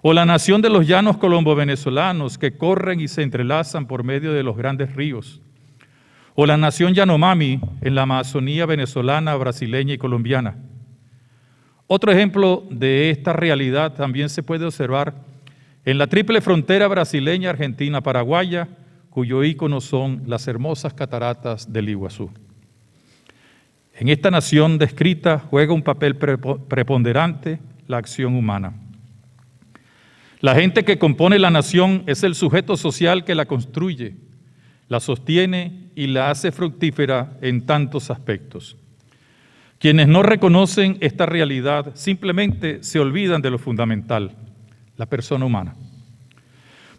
Speaker 6: o la nación de los llanos colombo-venezolanos que corren y se entrelazan por medio de los grandes ríos, o la nación Yanomami en la Amazonía venezolana, brasileña y colombiana. Otro ejemplo de esta realidad también se puede observar en la triple frontera brasileña, argentina, paraguaya, cuyo ícono son las hermosas cataratas del Iguazú. En esta nación descrita juega un papel preponderante la acción humana. La gente que compone la nación es el sujeto social que la construye, la sostiene y la hace fructífera en tantos aspectos. Quienes no reconocen esta realidad simplemente se olvidan de lo fundamental, la persona humana.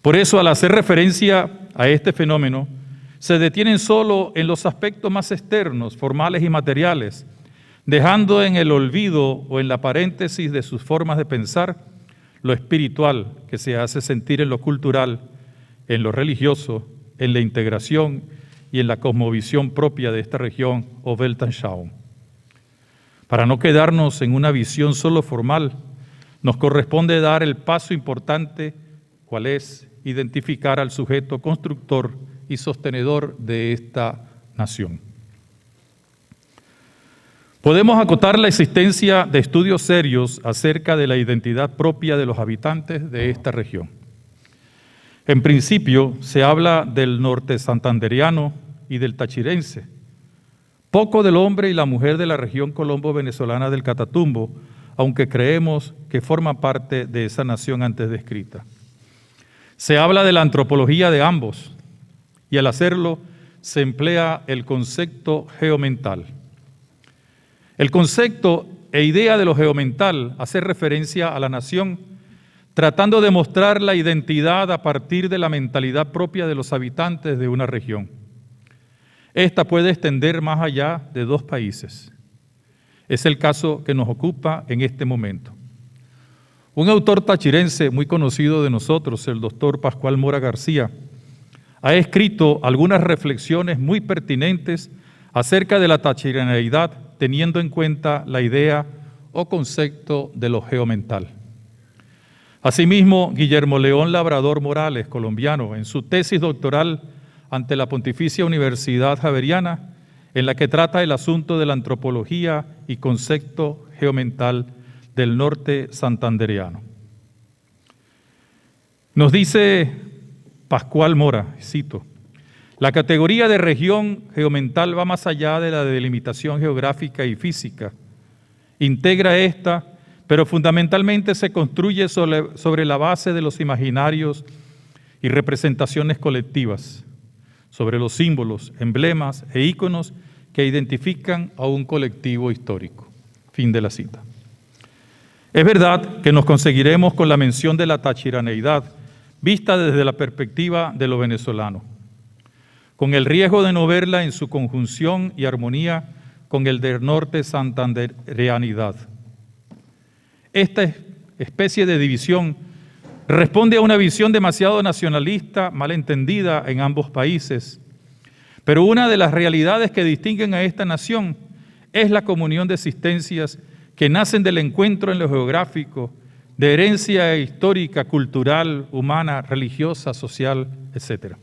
Speaker 6: Por eso, al hacer referencia a este fenómeno, se detienen solo en los aspectos más externos, formales y materiales, dejando en el olvido o en la paréntesis de sus formas de pensar lo espiritual que se hace sentir en lo cultural, en lo religioso, en la integración y en la cosmovisión propia de esta región o Weltanschauung. Para no quedarnos en una visión solo formal, nos corresponde dar el paso importante, cual es identificar al sujeto constructor y sostenedor de esta nación. Podemos acotar la existencia de estudios serios acerca de la identidad propia de los habitantes de esta región. En principio, se habla del norte santandereano y del tachirense, poco del hombre y la mujer de la región colombo-venezolana del Catatumbo, aunque creemos que forma parte de esa nación antes descrita. Se habla de la antropología de ambos, y al hacerlo se emplea el concepto geomental. El concepto e idea de lo geomental hace referencia a la nación, tratando de mostrar la identidad a partir de la mentalidad propia de los habitantes de una región. Esta puede extender más allá de 2 países. Es el caso que nos ocupa en este momento. Un autor tachirense muy conocido de nosotros, el doctor Pascual Mora García, ha escrito algunas reflexiones muy pertinentes acerca de la tachiraneidad, teniendo en cuenta la idea o concepto de lo geomental. Asimismo, Guillermo León Labrador Morales, colombiano, en su tesis doctoral ante la Pontificia Universidad Javeriana, en la que trata el asunto de la antropología y concepto geomental del norte santandereano. Nos dice Pascual Mora, cito, la categoría de región geomental va más allá de la delimitación geográfica y física. Integra esta, pero fundamentalmente se construye sobre la base de los imaginarios y representaciones colectivas, sobre los símbolos, emblemas e íconos que identifican a un colectivo histórico. Fin de la cita. Es verdad que nos conseguiremos con la mención de la tachiraneidad, vista desde la perspectiva de lo venezolano, con el riesgo de no verla en su conjunción y armonía con el del norte santandereanidad. Esta especie de división responde a una visión demasiado nacionalista, malentendida en ambos países, pero una de las realidades que distinguen a esta nación es la comunión de existencias que nacen del encuentro en lo geográfico, de herencia histórica, cultural, humana, religiosa, social, etc.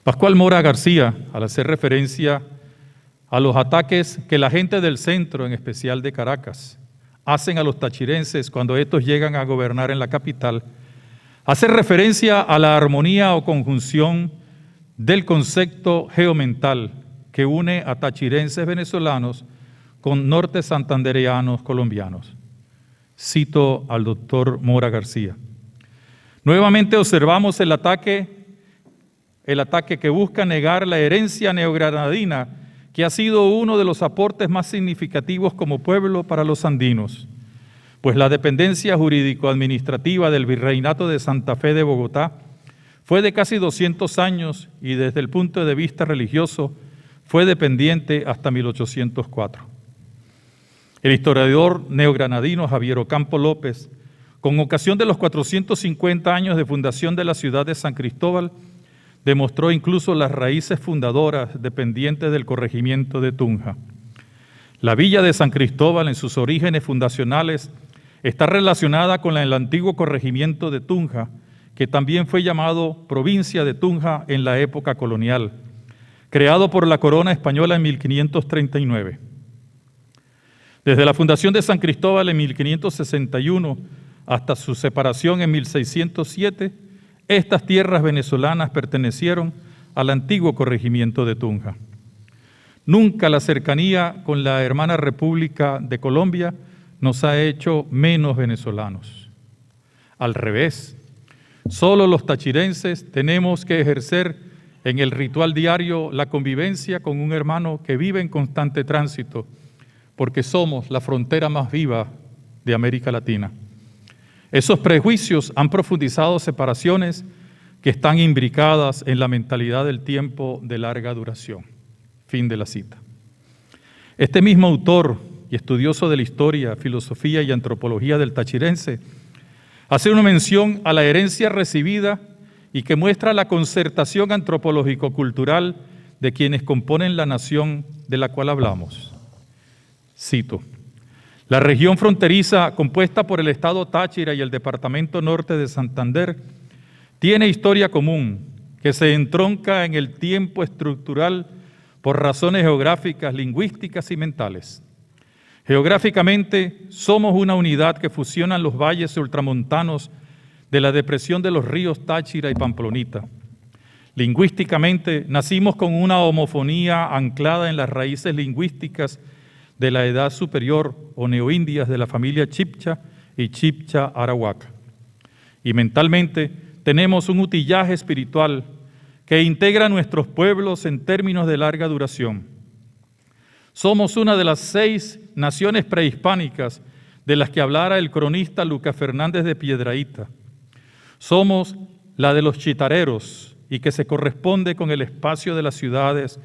Speaker 6: Pascual Mora García, al hacer referencia a los ataques que la gente del centro, en especial de Caracas, hacen a los tachirenses cuando estos llegan a gobernar en la capital, hace referencia a la armonía o conjunción del concepto geomental que une a tachirenses venezolanos con norte santandereanos colombianos. Cito al doctor Mora García. Nuevamente observamos el ataque que busca negar la herencia neogranadina, que ha sido uno de los aportes más significativos como pueblo para los andinos, pues la dependencia jurídico-administrativa del Virreinato de Santa Fe de Bogotá fue de casi 200 años y desde el punto de vista religioso fue dependiente hasta 1804. El historiador neogranadino Javier Ocampo López, con ocasión de los 450 años de fundación de la ciudad de San Cristóbal, demostró incluso las raíces fundadoras dependientes del corregimiento de Tunja. La villa de San Cristóbal, en sus orígenes fundacionales, está relacionada con el antiguo corregimiento de Tunja, que también fue llamado provincia de Tunja en la época colonial, creado por la corona española en 1539. Desde la fundación de San Cristóbal en 1561 hasta su separación en 1607, estas tierras venezolanas pertenecieron al antiguo corregimiento de Tunja. Nunca la cercanía con la hermana República de Colombia nos ha hecho menos venezolanos. Al revés, solo los tachirenses tenemos que ejercer en el ritual diario la convivencia con un hermano que vive en constante tránsito, porque somos la frontera más viva de América Latina. Esos prejuicios han profundizado separaciones que están imbricadas en la mentalidad del tiempo de larga duración. Fin de la cita. Este mismo autor y estudioso de la historia, filosofía y antropología del tachirense hace una mención a la herencia recibida y que muestra la concertación antropológico-cultural de quienes componen la nación de la cual hablamos. Cito: la región fronteriza compuesta por el estado Táchira y el departamento norte de Santander tiene historia común que se entronca en el tiempo estructural por razones geográficas, lingüísticas y mentales. Geográficamente, somos una unidad que fusiona los valles ultramontanos de la depresión de los ríos Táchira y Pamplonita. Lingüísticamente, nacimos con una homofonía anclada en las raíces lingüísticas de la edad superior o neoindias de la familia Chibcha y Chibcha Arahuaca. Y mentalmente, tenemos un utillaje espiritual que integra nuestros pueblos en términos de larga duración. Somos una de las 6 naciones prehispánicas de las que hablara el cronista Lucas Fernández de Piedrahíta. Somos la de los chitareros y que se corresponde con el espacio de las ciudades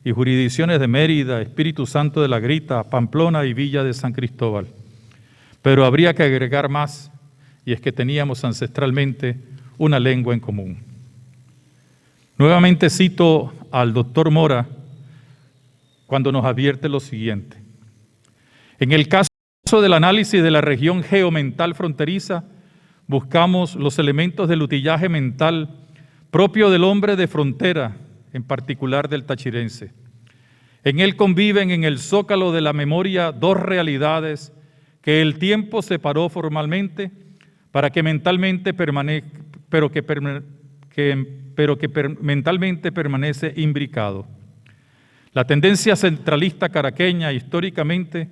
Speaker 6: y jurisdicciones de Mérida, Espíritu Santo de la Grita, Pamplona y Villa de San Cristóbal. Pero habría que agregar más, y es que teníamos ancestralmente una lengua en común. Nuevamente cito al doctor Mora cuando nos advierte lo siguiente: en el caso del análisis de la región geomental fronteriza, buscamos los elementos del utillaje mental propio del hombre de frontera, en particular del tachirense. En él conviven en el zócalo de la memoria 2 realidades que el tiempo separó formalmente para que mentalmente mentalmente permanece imbricado. La tendencia centralista caraqueña históricamente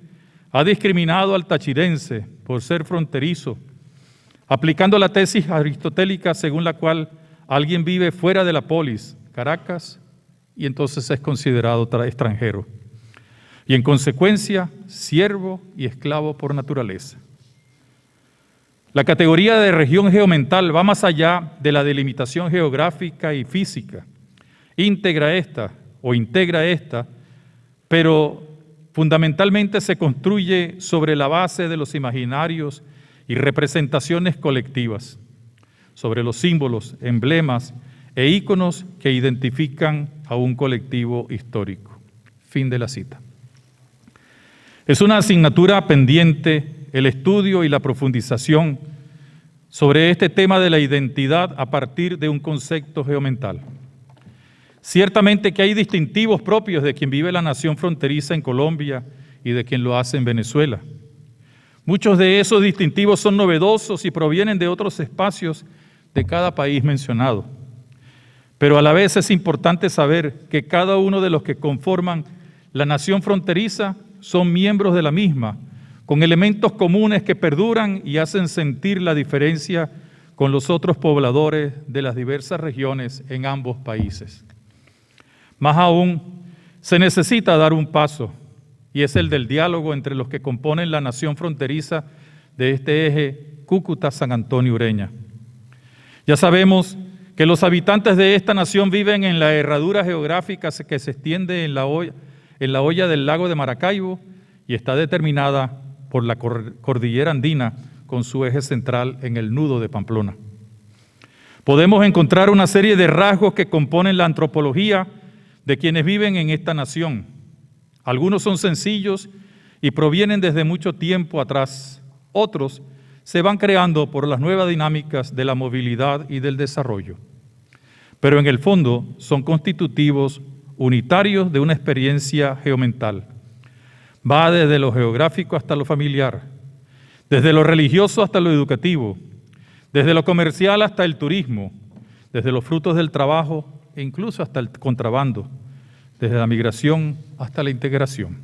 Speaker 6: ha discriminado al tachirense por ser fronterizo, aplicando la tesis aristotélica según la cual alguien vive fuera de la polis, Caracas, y entonces es considerado extranjero, y en consecuencia, siervo y esclavo por naturaleza. La categoría de región geomental va más allá de la delimitación geográfica y física. Integra esta, pero fundamentalmente se construye sobre la base de los imaginarios y representaciones colectivas, sobre los símbolos, emblemas e íconos que identifican a un colectivo histórico. Fin de la cita. Es una asignatura pendiente el estudio y la profundización sobre este tema de la identidad a partir de un concepto geomental. Ciertamente que hay distintivos propios de quien vive la nación fronteriza en Colombia y de quien lo hace en Venezuela. Muchos de esos distintivos son novedosos y provienen de otros espacios de cada país mencionado. Pero a la vez es importante saber que cada uno de los que conforman la nación fronteriza son miembros de la misma, con elementos comunes que perduran y hacen sentir la diferencia con los otros pobladores de las diversas regiones en ambos países. Más aún, se necesita dar un paso, y es el del diálogo entre los que componen la nación fronteriza de este eje Cúcuta-San Antonio Ureña. Ya sabemos que los habitantes de esta nación viven en la herradura geográfica que se extiende en la hoya del lago de Maracaibo y está determinada por la cordillera andina con su eje central en el nudo de Pamplona. Podemos encontrar una serie de rasgos que componen la antropología de quienes viven en esta nación. Algunos son sencillos y provienen desde mucho tiempo atrás. Otros se van creando por las nuevas dinámicas de la movilidad y del desarrollo. Pero en el fondo son constitutivos unitarios de una experiencia geomental. Va desde lo geográfico hasta lo familiar, desde lo religioso hasta lo educativo, desde lo comercial hasta el turismo, desde los frutos del trabajo e incluso hasta el contrabando, desde la migración hasta la integración.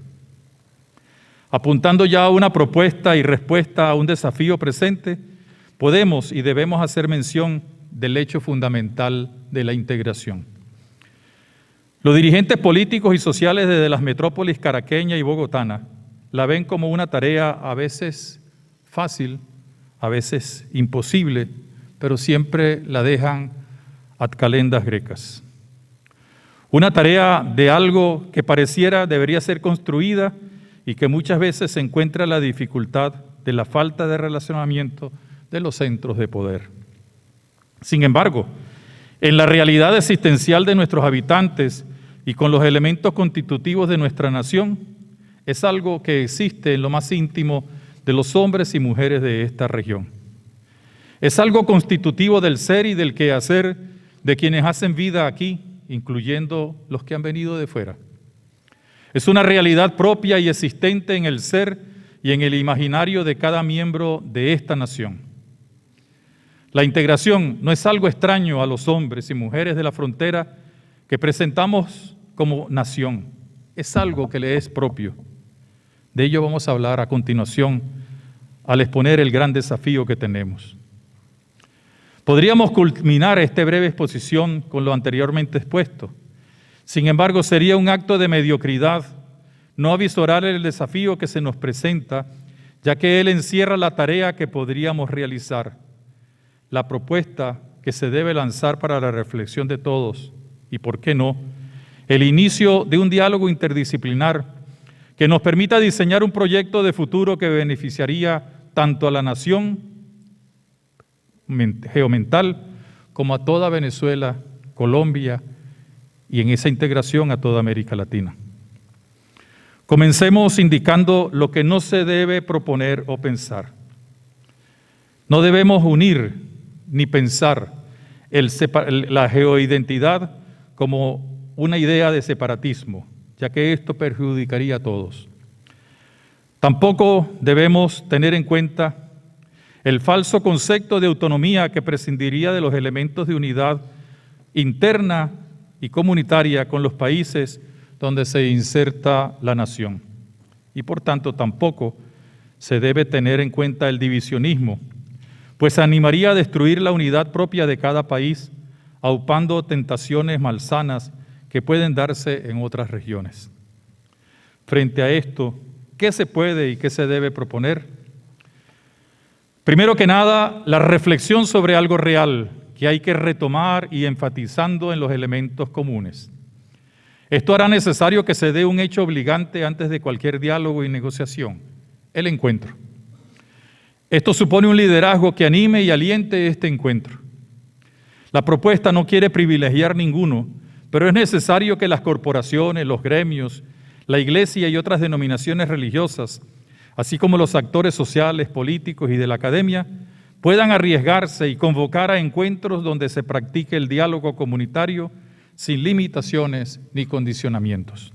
Speaker 6: Apuntando ya a una propuesta y respuesta a un desafío presente, podemos y debemos hacer mención del hecho fundamental de la integración. Los dirigentes políticos y sociales desde las metrópolis caraqueña y bogotana la ven como una tarea a veces fácil, a veces imposible, pero siempre la dejan ad calendas grecas. Una tarea de algo que pareciera debería ser construida y que muchas veces se encuentra la dificultad de la falta de relacionamiento de los centros de poder. Sin embargo, en la realidad existencial de nuestros habitantes y con los elementos constitutivos de nuestra nación, es algo que existe en lo más íntimo de los hombres y mujeres de esta región. Es algo constitutivo del ser y del quehacer de quienes hacen vida aquí, incluyendo los que han venido de fuera. Es una realidad propia y existente en el ser y en el imaginario de cada miembro de esta nación. La integración no es algo extraño a los hombres y mujeres de la frontera que presentamos como nación, es algo que le es propio. De ello vamos a hablar a continuación al exponer el gran desafío que tenemos. Podríamos culminar esta breve exposición con lo anteriormente expuesto. Sin embargo, sería un acto de mediocridad no avisorar el desafío que se nos presenta, ya que él encierra la tarea que podríamos realizar, la propuesta que se debe lanzar para la reflexión de todos y, ¿por qué no?, el inicio de un diálogo interdisciplinar que nos permita diseñar un proyecto de futuro que beneficiaría tanto a la nación geomental como a toda Venezuela, Colombia y en esa integración a toda América Latina. Comencemos indicando lo que no se debe proponer o pensar. No debemos unir ni pensar la geoidentidad como una idea de separatismo, ya que esto perjudicaría a todos. Tampoco debemos tener en cuenta el falso concepto de autonomía que prescindiría de los elementos de unidad interna y comunitaria con los países donde se inserta la nación. Y por tanto tampoco se debe tener en cuenta el divisionismo, pues animaría a destruir la unidad propia de cada país, aupando tentaciones malsanas que pueden darse en otras regiones. Frente a esto, ¿qué se puede y qué se debe proponer? Primero que nada, la reflexión sobre algo real que hay que retomar y enfatizando en los elementos comunes. Esto hará necesario que se dé un hecho obligante antes de cualquier diálogo y negociación, el encuentro. Esto supone un liderazgo que anime y aliente este encuentro. La propuesta no quiere privilegiar ninguno, pero es necesario que las corporaciones, los gremios, la iglesia y otras denominaciones religiosas, así como los actores sociales, políticos y de la academia, puedan arriesgarse y convocar a encuentros donde se practique el diálogo comunitario sin limitaciones ni condicionamientos.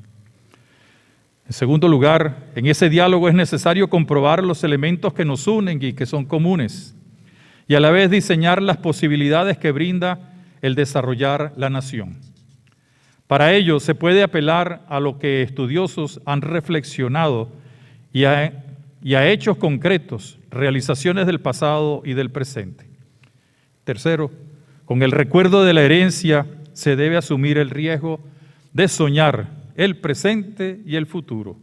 Speaker 6: En segundo lugar, en ese diálogo es necesario comprobar los elementos que nos unen y que son comunes, y a la vez diseñar las posibilidades que brinda el desarrollar la nación. Para ello se puede apelar a lo que estudiosos han reflexionado y a hechos concretos, realizaciones del pasado y del presente. Tercero, con el recuerdo de la herencia se debe asumir el riesgo de soñar el presente y el futuro.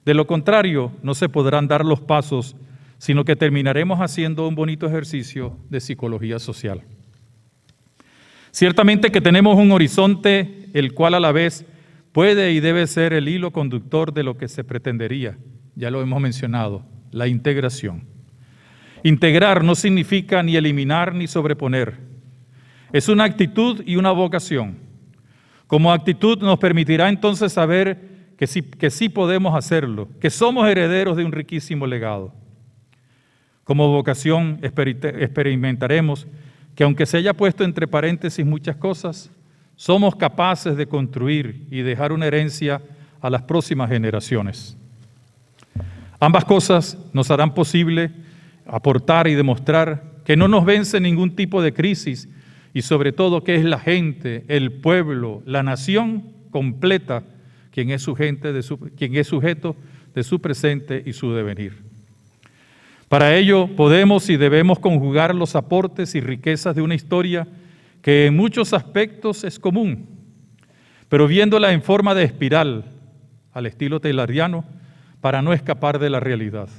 Speaker 6: De lo contrario, no se podrán dar los pasos, sino que terminaremos haciendo un bonito ejercicio de psicología social. Ciertamente que tenemos un horizonte, el cual a la vez puede y debe ser el hilo conductor de lo que se pretendería, ya lo hemos mencionado, la integración. Integrar no significa ni eliminar ni sobreponer. Es una actitud y una vocación. Como actitud nos permitirá entonces saber que sí podemos hacerlo, que somos herederos de un riquísimo legado. Como vocación experimentaremos que aunque se haya puesto entre paréntesis muchas cosas, somos capaces de construir y dejar una herencia a las próximas generaciones. Ambas cosas nos harán posible aportar y demostrar que no nos vence ningún tipo de crisis y sobre todo que es la gente, el pueblo, la nación completa quien es sujeto de su presente y su devenir. Para ello podemos y debemos conjugar los aportes y riquezas de una historia que en muchos aspectos es común, pero viéndola en forma de espiral, al estilo tayloriano, para no escapar de la realidad.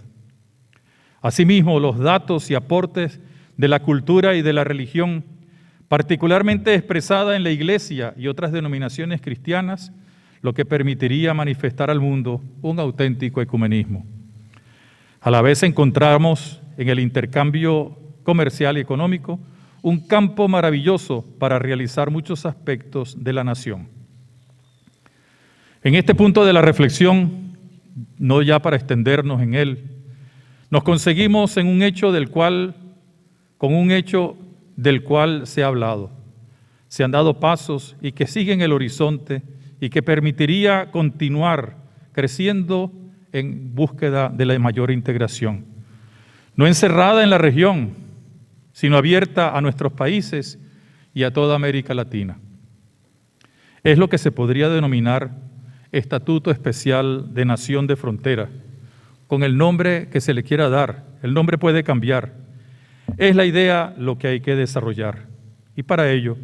Speaker 6: Asimismo, los datos y aportes de la cultura y de la religión, particularmente expresada en la Iglesia y otras denominaciones cristianas, lo que permitiría manifestar al mundo un auténtico ecumenismo. A la vez encontramos en el intercambio comercial y económico un campo maravilloso para realizar muchos aspectos de la nación. En este punto de la reflexión, no ya para extendernos en él, nos conseguimos con un hecho del cual se ha hablado. Se han dado pasos y que siguen el horizonte y que permitiría continuar creciendo en búsqueda de la mayor integración. No encerrada en la región, sino abierta a nuestros países y a toda América Latina. Es lo que se podría denominar Estatuto Especial de Nación de Frontera, con el nombre que se le quiera dar. El nombre puede cambiar. Es la idea lo que hay que desarrollar y para ello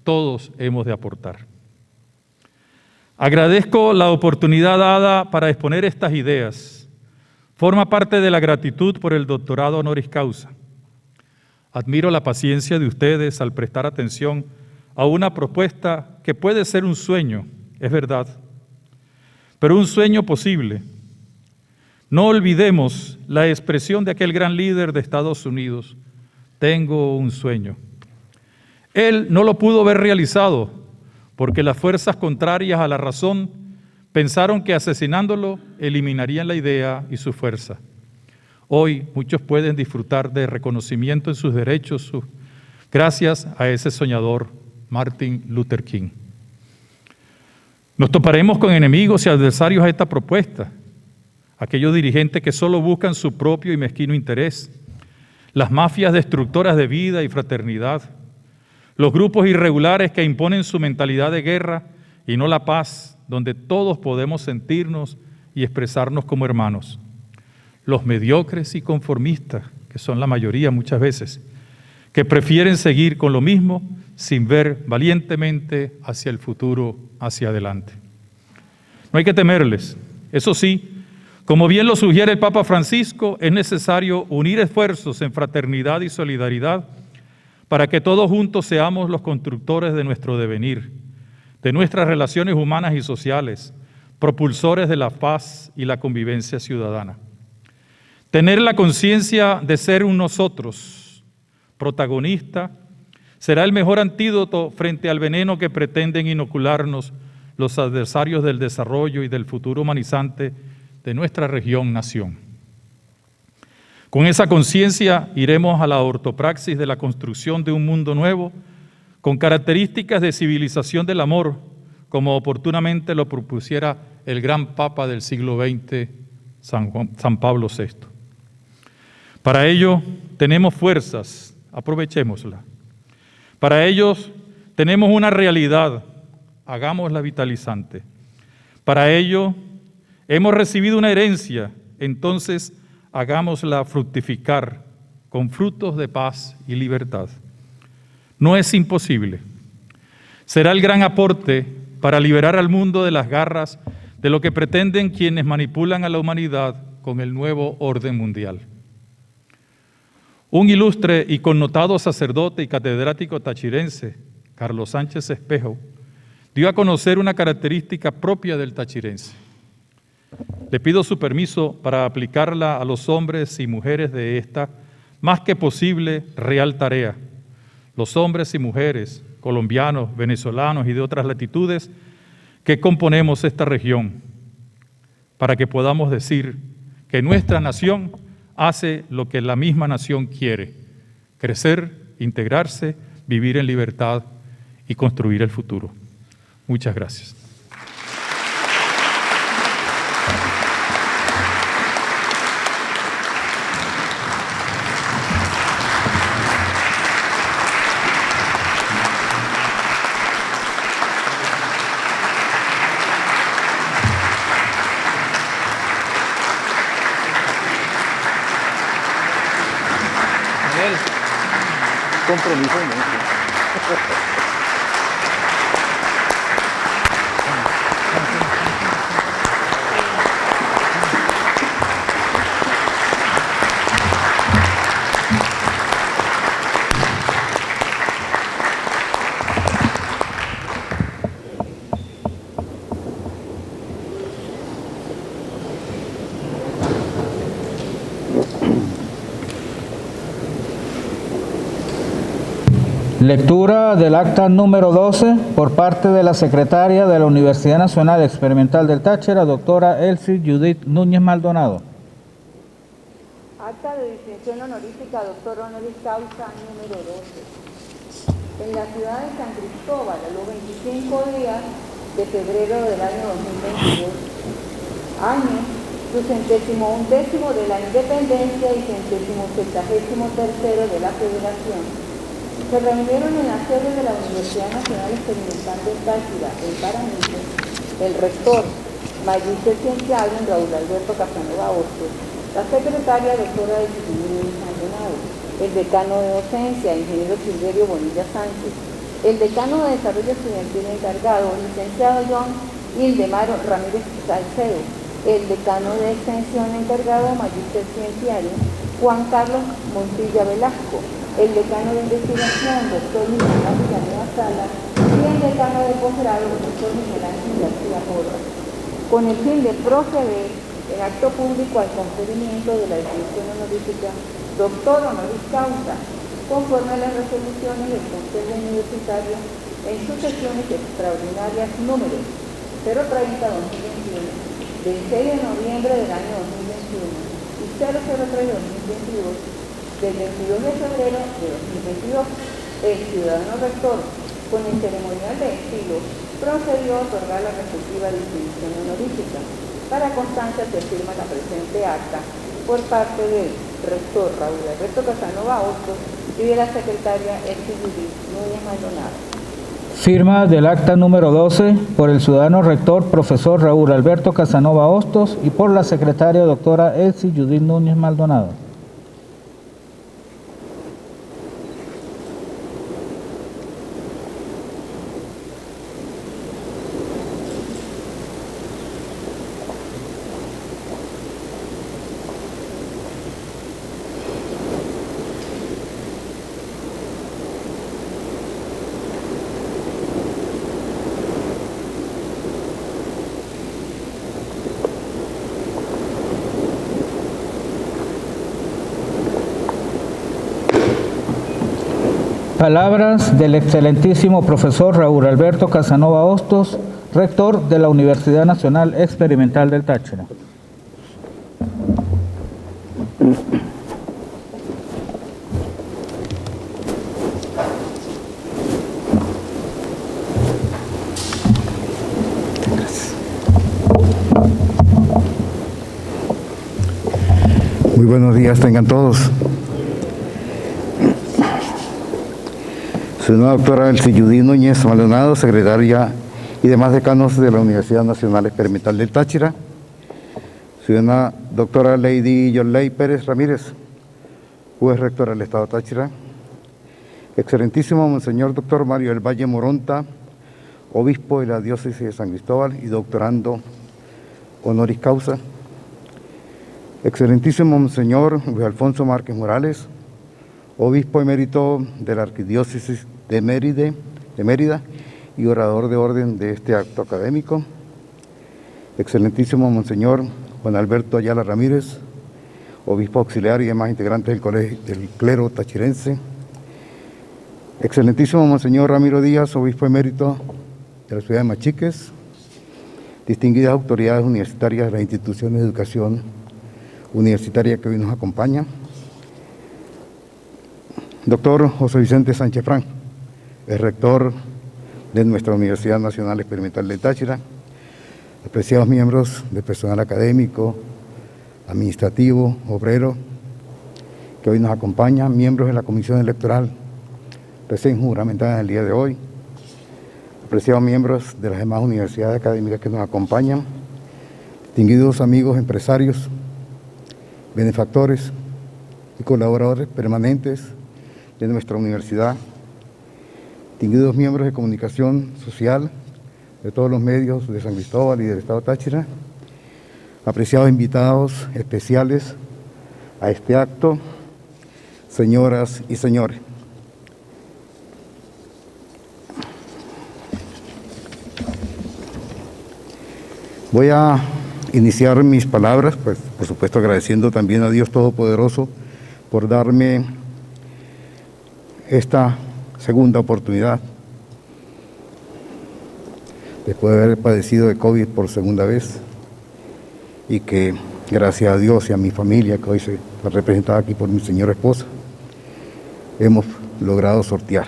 Speaker 6: todos hemos de aportar. Agradezco la oportunidad dada para exponer estas ideas. Forma parte de la gratitud por el doctorado honoris causa. Admiro la paciencia de ustedes al prestar atención a una propuesta que puede ser un sueño, es verdad, pero un sueño posible. No olvidemos la expresión de aquel gran líder de Estados Unidos: tengo un sueño. Él no lo pudo ver realizado porque las fuerzas contrarias a la razón pensaron que asesinándolo eliminarían la idea y su fuerza. Hoy muchos pueden disfrutar de reconocimiento en sus derechos gracias a ese soñador, Martin Luther King. Nos toparemos con enemigos y adversarios a esta propuesta, aquellos dirigentes que solo buscan su propio y mezquino interés, las mafias destructoras de vida y fraternidad, los grupos irregulares que imponen su mentalidad de guerra y no la paz, donde todos podemos sentirnos y expresarnos como hermanos. Los mediocres y conformistas, que son la mayoría muchas veces, que prefieren seguir con lo mismo sin ver valientemente hacia el futuro, hacia adelante. No hay que temerles. Eso sí, como bien lo sugiere el Papa Francisco, es necesario unir esfuerzos en fraternidad y solidaridad para que todos juntos seamos los constructores de nuestro devenir, de nuestras relaciones humanas y sociales, propulsores de la paz y la convivencia ciudadana. Tener la conciencia de ser un nosotros, protagonista, será el mejor antídoto frente al veneno que pretenden inocularnos los adversarios del desarrollo y del futuro humanizante de nuestra región-nación. Con esa conciencia iremos a la ortopraxis de la construcción de un mundo nuevo, con características de civilización del amor, como oportunamente lo propusiera el gran Papa del siglo XX, San Pablo VI. Para ello tenemos fuerzas, aprovechémosla. Para ellos tenemos una realidad, hagámosla vitalizante. Para ello hemos recibido una herencia, entonces hagámosla fructificar con frutos de paz y libertad. No es imposible. Será el gran aporte para liberar al mundo de las garras de lo que pretenden quienes manipulan a la humanidad con el nuevo orden mundial. Un ilustre y connotado sacerdote y catedrático tachirense, Carlos Sánchez Espejo, dio a conocer una característica propia del tachirense. Le pido su permiso para aplicarla a los hombres y mujeres de esta, más que posible, real tarea. Los hombres y mujeres, colombianos, venezolanos y de otras latitudes, que componemos esta región, para que podamos decir que nuestra nación hace lo que la misma nación quiere: crecer, integrarse, vivir en libertad y construir el futuro. Muchas gracias.
Speaker 3: Compromiso mucho.
Speaker 1: Lectura del acta número 12 por parte de la secretaria de la Universidad Nacional Experimental del Táchira, doctora Elsie Judith Núñez Maldonado.
Speaker 4: Acta de distinción honorífica, doctor honoris causa número 12. En la ciudad de San Cristóbal, a los 25 días de febrero del año 2022, año 211º de la independencia y 173º de la federación, se reunieron en la sede de la Universidad Nacional Experimental del Táchira, en Paramito, el rector, magíster cienciario Raúl Alberto Casanova Hostos, la secretaria doctora de Núñez Maldonado, el decano de docencia, ingeniero Silverio Bonilla Sánchez, el decano de desarrollo estudiantil encargado, licenciado John Ildemaro Ramírez Salcedo, el decano de extensión encargado, magíster cienciario Juan Carlos Montilla Velasco, el decano de investigación, doctor Miguel Ángel Villanueva Sala, y el decano de posgrado, doctor Miguel Ángel García Porras, con el fin de proceder en acto público al conferimiento de la distinción honorífica doctor honoris causa, conforme a las resoluciones del Consejo Universitario en sus sesiones extraordinarias número 030-2021, del 6 de noviembre del año 2021 y 003-2022, del 22 de febrero de 2022, el ciudadano rector, con el ceremonial de estilo, procedió a otorgar la respectiva distinción honorífica. Para constancia se firma la presente acta por parte del rector Raúl Alberto Casanova Hostos y de la secretaria Elsie Judith Núñez Maldonado.
Speaker 1: Firma del acta número 12 por el ciudadano rector profesor Raúl Alberto Casanova Hostos y por la secretaria doctora Elsie Judith Núñez Maldonado. Palabras del excelentísimo profesor Raúl Alberto Casanova Hostos, rector de la Universidad Nacional Experimental del Táchira.
Speaker 3: Muy buenos días tengan todos. Soy la doctora Elsie Judith Núñez Maldonado, secretaria y demás decanos de la Universidad Nacional Experimental del Táchira. Soy una doctora Lady Yoley Pérez Ramírez, juez rectora del Estado de Táchira. Excelentísimo Monseñor Doctor Mario del Valle Moronta, obispo de la diócesis de San Cristóbal y doctorando honoris causa. Excelentísimo Monseñor Luis Alfonso Márquez Morales, obispo emérito de la Arquidiócesis de Mérida y orador de orden de este acto académico. Excelentísimo Monseñor Juan Alberto Ayala Ramírez, obispo auxiliar y demás integrantes del clero tachirense. Excelentísimo Monseñor Ramiro Díaz, obispo emérito de la ciudad de Machiques. Distinguidas autoridades universitarias de las instituciones de educación universitaria que hoy nos acompaña. Doctor José Vicente Sánchez Frank, el rector de nuestra Universidad Nacional Experimental del Táchira, apreciados miembros del personal académico, administrativo, obrero, que hoy nos acompañan, miembros de la Comisión Electoral recién juramentada en el día de hoy, apreciados miembros de las demás universidades académicas que nos acompañan, distinguidos amigos empresarios, benefactores y colaboradores permanentes de nuestra universidad, distinguidos miembros de comunicación social de todos los medios de San Cristóbal y del Estado Táchira, apreciados invitados especiales a este acto, señoras y señores. Voy a iniciar mis palabras, pues por supuesto agradeciendo también a Dios Todopoderoso por darme esta segunda oportunidad, después de haber padecido de COVID por segunda vez, y que gracias a Dios y a mi familia, que hoy se representada aquí por mi señora esposa, hemos logrado sortear.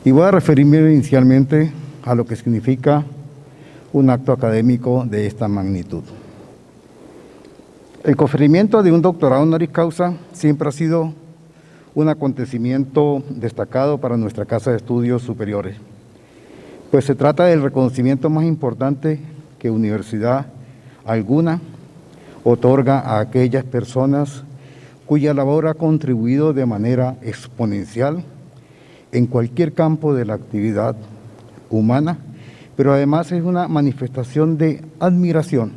Speaker 3: Y voy a referirme inicialmente a lo que significa un acto académico de esta magnitud. El conferimiento de un doctorado honoris causa siempre ha sido un acontecimiento destacado para nuestra Casa de Estudios Superiores, pues se trata del reconocimiento más importante que universidad alguna otorga a aquellas personas cuya labor ha contribuido de manera exponencial en cualquier campo de la actividad humana, pero además es una manifestación de admiración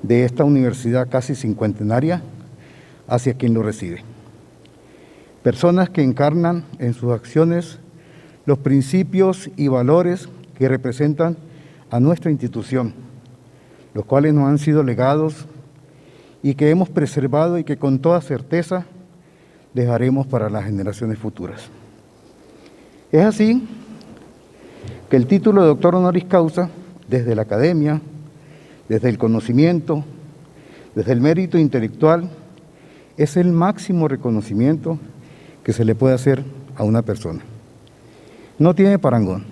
Speaker 3: de esta universidad casi cincuentenaria hacia quien lo recibe. Personas que encarnan en sus acciones los principios y valores que representan a nuestra institución, los cuales nos han sido legados y que hemos preservado y que con toda certeza dejaremos para las generaciones futuras. Es así que el título de doctor honoris causa, desde la academia, desde el conocimiento, desde el mérito intelectual, es el máximo reconocimiento que se le puede hacer a una persona. No tiene parangón,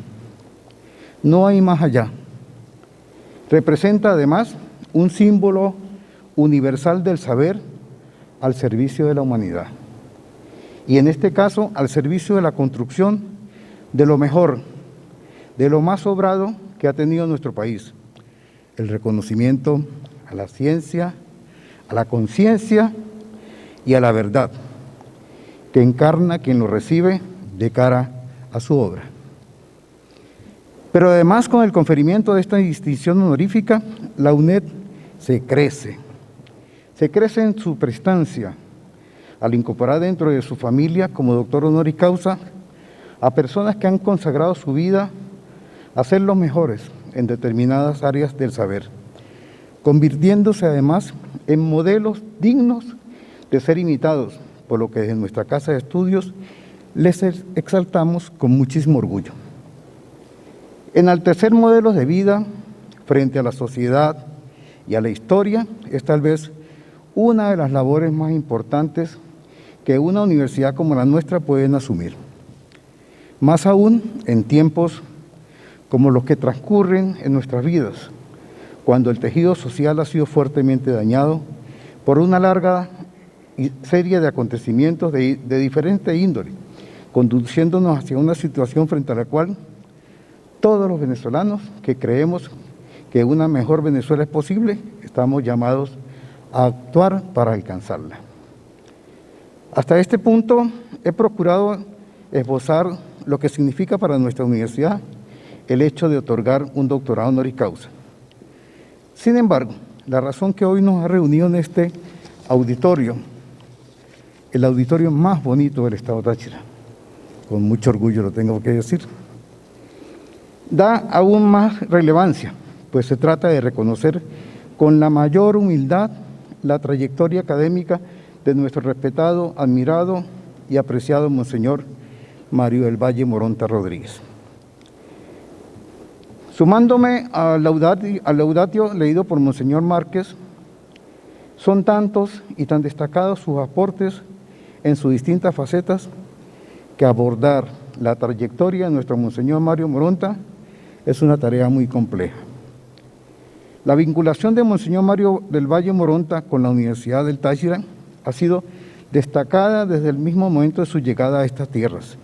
Speaker 3: no hay más allá. Representa además un símbolo universal del saber al servicio de la humanidad, y en este caso al servicio de la construcción de lo mejor, de lo más sobrado que ha tenido nuestro país, el reconocimiento a la ciencia, a la conciencia y a la verdad, que encarna quien lo recibe de cara a su obra. Pero además, con el conferimiento de esta distinción honorífica, la UNED se crece en su prestancia al incorporar dentro de su familia como doctor honoris causa a personas que han consagrado su vida a ser los mejores en determinadas áreas del saber, convirtiéndose además en modelos dignos de ser imitados, por lo que desde nuestra Casa de Estudios les exaltamos con muchísimo orgullo. Enaltecer modelos de vida frente a la sociedad y a la historia es tal vez una de las labores más importantes que una universidad como la nuestra pueden asumir. Más aún en tiempos como los que transcurren en nuestras vidas, cuando el tejido social ha sido fuertemente dañado por una larga serie de acontecimientos de diferente índole, conduciéndonos hacia una situación frente a la cual todos los venezolanos que creemos que una mejor Venezuela es posible, estamos llamados a actuar para alcanzarla. Hasta este punto he procurado esbozar lo que significa para nuestra universidad el hecho de otorgar un doctorado honoris causa. Sin embargo, la razón que hoy nos ha reunido en este auditorio, el auditorio más bonito del Estado Táchira, con mucho orgullo lo tengo que decir, da aún más relevancia, pues se trata de reconocer con la mayor humildad la trayectoria académica de nuestro respetado, admirado y apreciado Monseñor Mario del Valle Moronta Rodríguez. Sumándome al laudatio leído por Monseñor Márquez, son tantos y tan destacados sus aportes en sus distintas facetas que abordar la trayectoria de nuestro Monseñor Mario Moronta es una tarea muy compleja. La vinculación de Monseñor Mario del Valle Moronta con la Universidad del Táchira ha sido destacada desde el mismo momento de su llegada a estas tierras.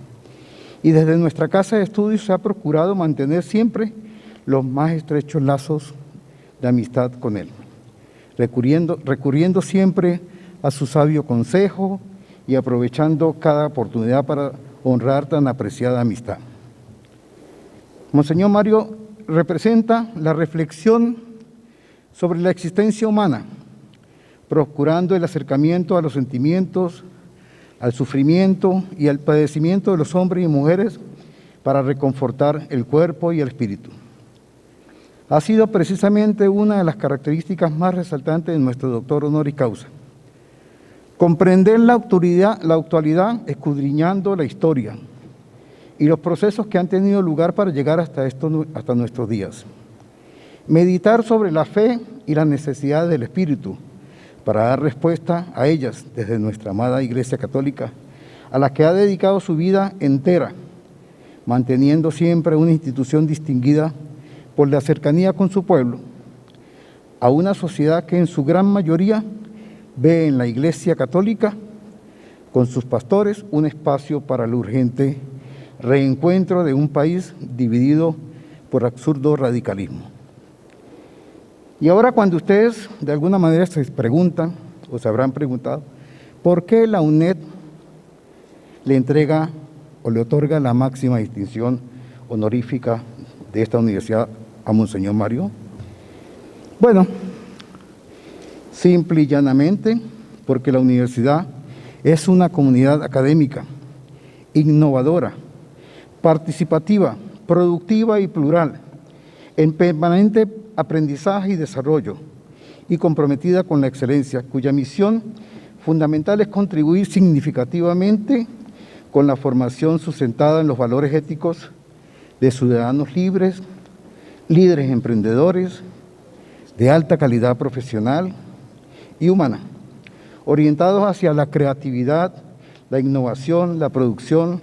Speaker 3: Y desde nuestra casa de estudios se ha procurado mantener siempre los más estrechos lazos de amistad con él, recurriendo siempre a su sabio consejo y aprovechando cada oportunidad para honrar tan apreciada amistad. Monseñor Mario representa la reflexión sobre la existencia humana, procurando el acercamiento a los sentimientos, al sufrimiento y al padecimiento de los hombres y mujeres para reconfortar el cuerpo y el espíritu. Ha sido precisamente una de las características más resaltantes de nuestro doctor honoris causa. Comprender la actualidad escudriñando la historia y los procesos que han tenido lugar para llegar hasta nuestros días. Meditar sobre la fe y las necesidades del espíritu para dar respuesta a ellas desde nuestra amada Iglesia Católica, a la que ha dedicado su vida entera, manteniendo siempre una institución distinguida por la cercanía con su pueblo, a una sociedad que en su gran mayoría ve en la Iglesia Católica, con sus pastores, un espacio para el urgente reencuentro de un país dividido por absurdo radicalismo. Y ahora, cuando ustedes de alguna manera se preguntan, o se habrán preguntado, ¿por qué la UNED le entrega o le otorga la máxima distinción honorífica de esta universidad a Monseñor Mario? Bueno, simple y llanamente, porque la universidad es una comunidad académica, innovadora, participativa, productiva y plural, en permanente aprendizaje y desarrollo, y comprometida con la excelencia, cuya misión fundamental es contribuir significativamente con la formación sustentada en los valores éticos de ciudadanos libres, líderes emprendedores, de alta calidad profesional y humana, orientados hacia la creatividad, la innovación, la producción,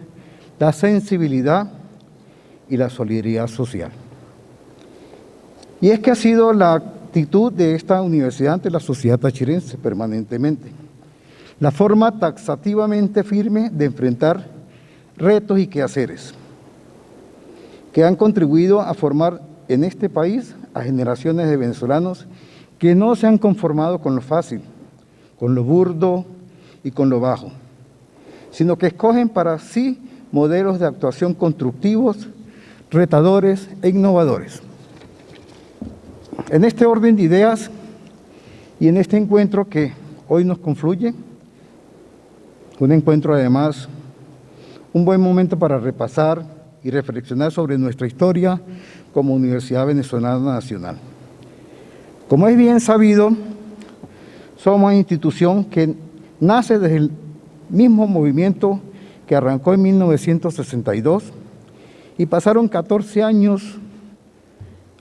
Speaker 3: la sensibilidad y la solidaridad social. Y es que ha sido la actitud de esta universidad ante la sociedad tachirense permanentemente, la forma taxativamente firme de enfrentar retos y quehaceres que han contribuido a formar en este país a generaciones de venezolanos que no se han conformado con lo fácil, con lo burdo y con lo bajo, sino que escogen para sí modelos de actuación constructivos, retadores e innovadores. En este orden de ideas y en este encuentro que hoy nos confluye, un encuentro además, un buen momento para repasar y reflexionar sobre nuestra historia como Universidad Venezolana Nacional. Como es bien sabido, somos una institución que nace desde el mismo movimiento que arrancó en 1962 y pasaron 14 años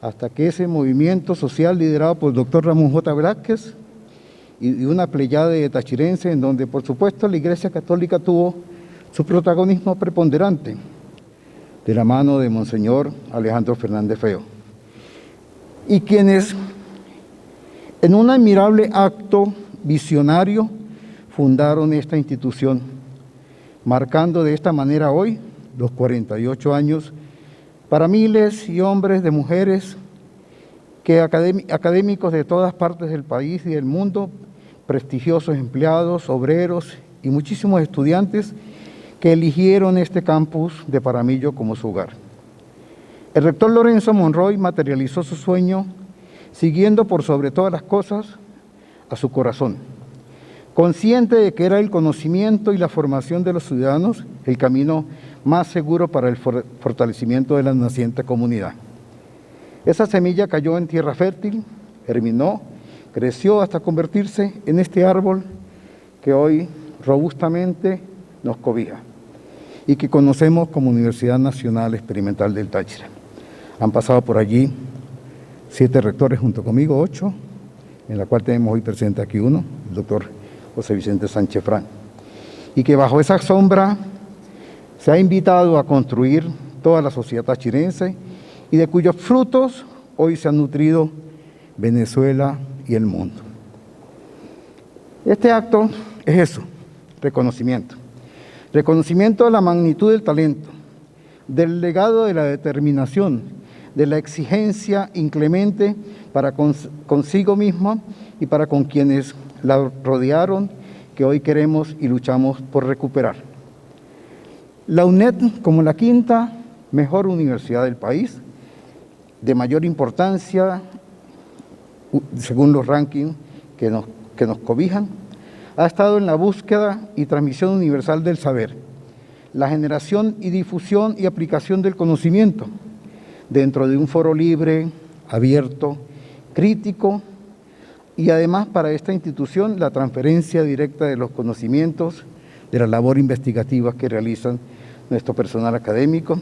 Speaker 3: hasta que ese movimiento social liderado por el doctor Ramón J. Velázquez y una pleyada de tachirenses en donde por supuesto la Iglesia Católica tuvo su protagonismo preponderante de la mano de Monseñor Alejandro Fernández Feo, y quienes en un admirable acto visionario fundaron esta institución, marcando de esta manera hoy los 48 años para miles y hombres de mujeres que académicos de todas partes del país y del mundo, prestigiosos empleados, obreros y muchísimos estudiantes que eligieron este campus de Paramillo como su hogar. El rector Lorenzo Monroy materializó su sueño siguiendo por sobre todas las cosas a su corazón, consciente de que era el conocimiento y la formación de los ciudadanos el camino más seguro para el fortalecimiento de la naciente comunidad. Esa semilla cayó en tierra fértil, germinó, creció hasta convertirse en este árbol que hoy robustamente nos cobija y que conocemos como Universidad Nacional Experimental del Táchira. Han pasado por allí 7 rectores junto conmigo, 8, en la cual tenemos hoy presente aquí uno, el doctor José Vicente Sánchez Frank, y que bajo esa sombra se ha invitado a construir toda la sociedad tachirense y de cuyos frutos hoy se han nutrido Venezuela y el mundo. Este acto es eso, reconocimiento. Reconocimiento de la magnitud del talento, del legado de la determinación, de la exigencia inclemente para consigo misma y para con quienes la rodearon, que hoy queremos y luchamos por recuperar. La UNED, como la quinta mejor universidad del país, de mayor importancia, según los rankings que nos cobijan, ha estado en la búsqueda y transmisión universal del saber, la generación y difusión y aplicación del conocimiento, dentro de un foro libre, abierto, crítico, y además para esta institución la transferencia directa de los conocimientos, de la labor investigativa que realizan nuestro personal académico,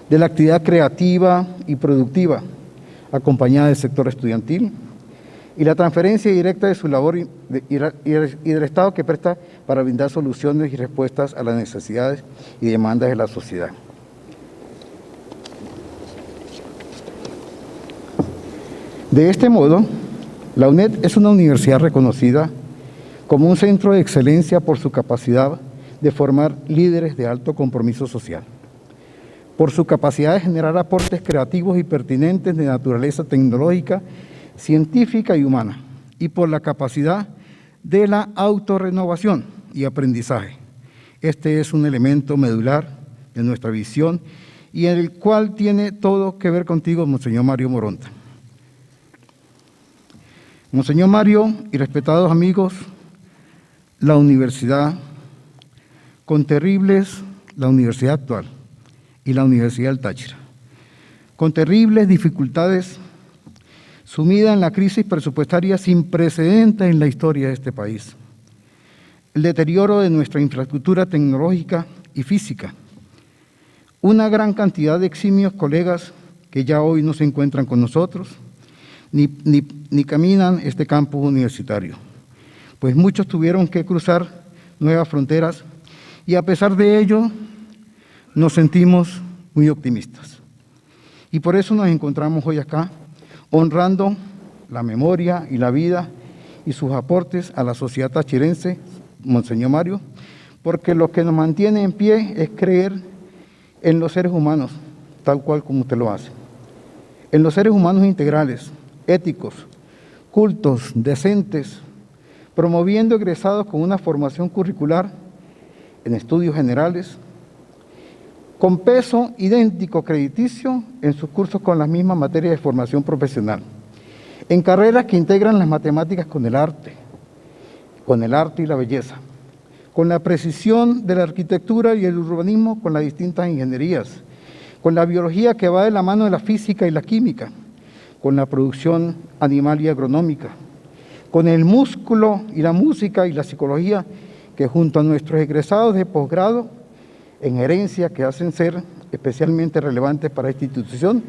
Speaker 3: de la actividad creativa y productiva acompañada del sector estudiantil, y la transferencia directa de su labor y del Estado que presta para brindar soluciones y respuestas a las necesidades y demandas de la sociedad. De este modo, la UNED es una universidad reconocida como un centro de excelencia por su capacidad de formar líderes de alto compromiso social, por su capacidad de generar aportes creativos y pertinentes de naturaleza tecnológica, científica y humana, y por la capacidad de la autorrenovación y aprendizaje. Este es un elemento medular de nuestra visión y en el cual tiene todo que ver contigo, Monseñor Mario Moronta. Monseñor Mario y respetados amigos, la universidad la universidad actual y la Universidad del Táchira, con terribles dificultades, sumida en la crisis presupuestaria sin precedentes en la historia de este país, el deterioro de nuestra infraestructura tecnológica y física, una gran cantidad de eximios colegas que ya hoy no se encuentran con nosotros, ni caminan este campus universitario, pues muchos tuvieron que cruzar nuevas fronteras y a pesar de ello nos sentimos muy optimistas. Y por eso nos encontramos hoy acá, honrando la memoria y la vida y sus aportes a la sociedad tachirense, Monseñor Mario, porque lo que nos mantiene en pie es creer en los seres humanos, tal cual como usted lo hace, en los seres humanos integrales, éticos, cultos, decentes, promoviendo egresados con una formación curricular en estudios generales, con peso idéntico crediticio en sus cursos con las mismas materias de formación profesional, en carreras que integran las matemáticas con el arte y la belleza, con la precisión de la arquitectura y el urbanismo con las distintas ingenierías, con la biología que va de la mano de la física y la química, con la producción animal y agronómica, con el músculo y la música y la psicología que junto a nuestros egresados de posgrado en gerencia que hacen ser especialmente relevantes para esta institución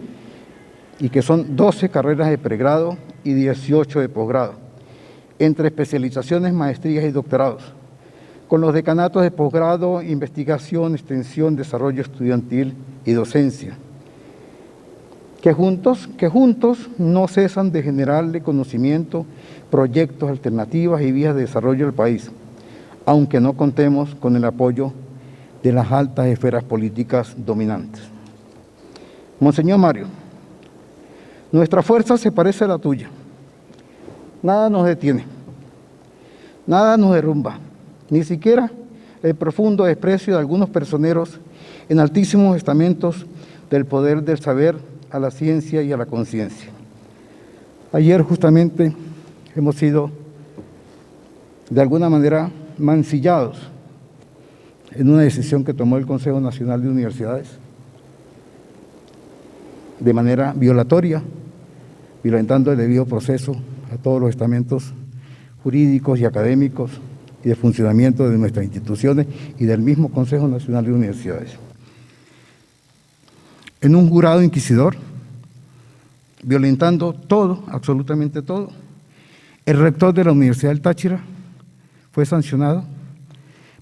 Speaker 3: y que son 12 carreras de pregrado y 18 de posgrado, entre especializaciones, maestrías y doctorados, con los decanatos de posgrado, investigación, extensión, desarrollo estudiantil y docencia, que juntos no cesan de generarle conocimiento, proyectos, alternativas y vías de desarrollo al país, aunque no contemos con el apoyo de las altas esferas políticas dominantes. Monseñor Mario, nuestra fuerza se parece a la tuya. Nada nos detiene, nada nos derrumba, ni siquiera el profundo desprecio de algunos personeros en altísimos estamentos del poder del saber a la ciencia y a la conciencia. Ayer justamente hemos sido de alguna manera mancillados en una decisión que tomó el Consejo Nacional de Universidades de manera violatoria, violentando el debido proceso a todos los estamentos jurídicos y académicos y de funcionamiento de nuestras instituciones y del mismo Consejo Nacional de Universidades. En un jurado inquisidor, violentando todo, absolutamente todo, el rector de la Universidad del Táchira fue sancionado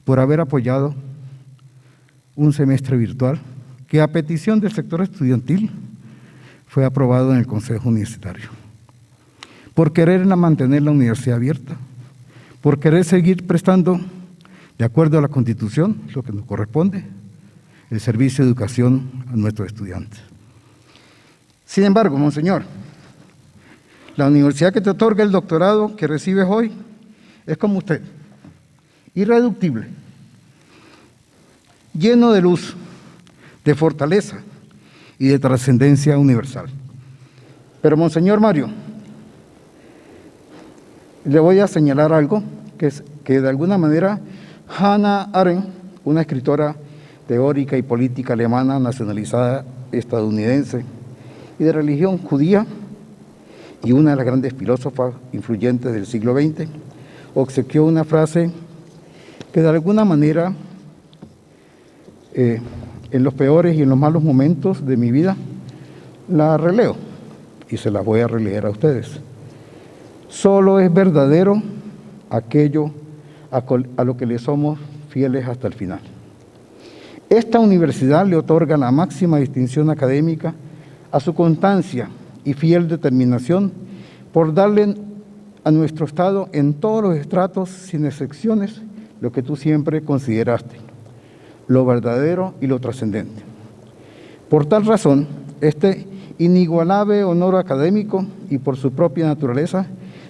Speaker 3: por haber apoyado un semestre virtual que a petición del sector estudiantil fue aprobado en el Consejo Universitario. Por querer mantener la universidad abierta, por querer seguir prestando, de acuerdo a la Constitución, lo que nos corresponde, el servicio de educación a nuestros estudiantes. Sin embargo, monseñor, la universidad que te otorga el doctorado que recibes hoy es como usted, irreductible, lleno de luz, de fortaleza y de trascendencia universal. Pero, monseñor Mario, le voy a señalar algo que de alguna manera Hannah Arendt, una escritora teórica y política alemana nacionalizada estadounidense y de religión judía, y una de las grandes filósofas influyentes del siglo XX, obsequió una frase que de alguna manera, en los peores y en los malos momentos de mi vida, la releo y se la voy a releer a ustedes. Solo es verdadero aquello a lo que le somos fieles hasta el final. Esta universidad le otorga la máxima distinción académica a su constancia y fiel determinación por darle a nuestro Estado en todos los estratos, sin excepciones, lo que tú siempre consideraste, lo verdadero y lo trascendente. Por tal razón, este inigualable honor académico y por su propia naturaleza,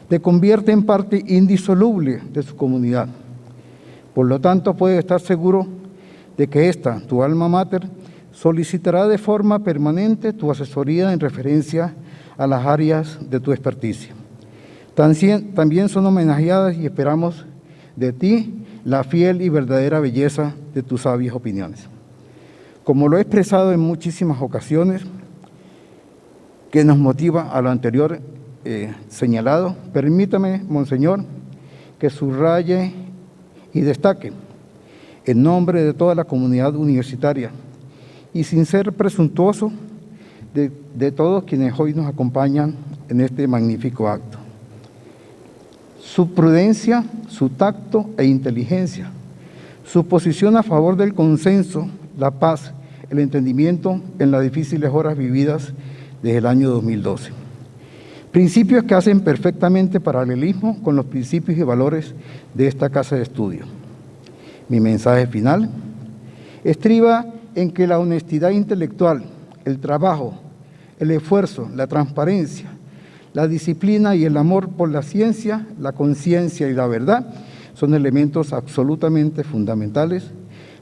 Speaker 3: te convierte en parte indisoluble de su comunidad. Por lo tanto, puedes estar seguro de que esta, tu alma mater, solicitará de forma permanente tu asesoría en referencia a las áreas de tu experticia. También son homenajeadas y esperamos de ti la fiel y verdadera belleza de tus sabias opiniones. Como lo he expresado en muchísimas ocasiones, que nos motiva a lo anterior señalado, permítame, monseñor, que subraye y destaque en nombre de toda la comunidad universitaria y sin ser presuntuoso de todos quienes hoy nos acompañan en este magnífico acto. Su prudencia, su tacto e inteligencia, su posición a favor del consenso, la paz, el entendimiento en las difíciles horas vividas desde el año 2012. Principios que hacen perfectamente paralelismo con los principios y valores de esta casa de estudio. Mi mensaje final estriba en que la honestidad intelectual, el trabajo, el esfuerzo, la transparencia, la disciplina y el amor por la ciencia, la conciencia y la verdad son elementos absolutamente fundamentales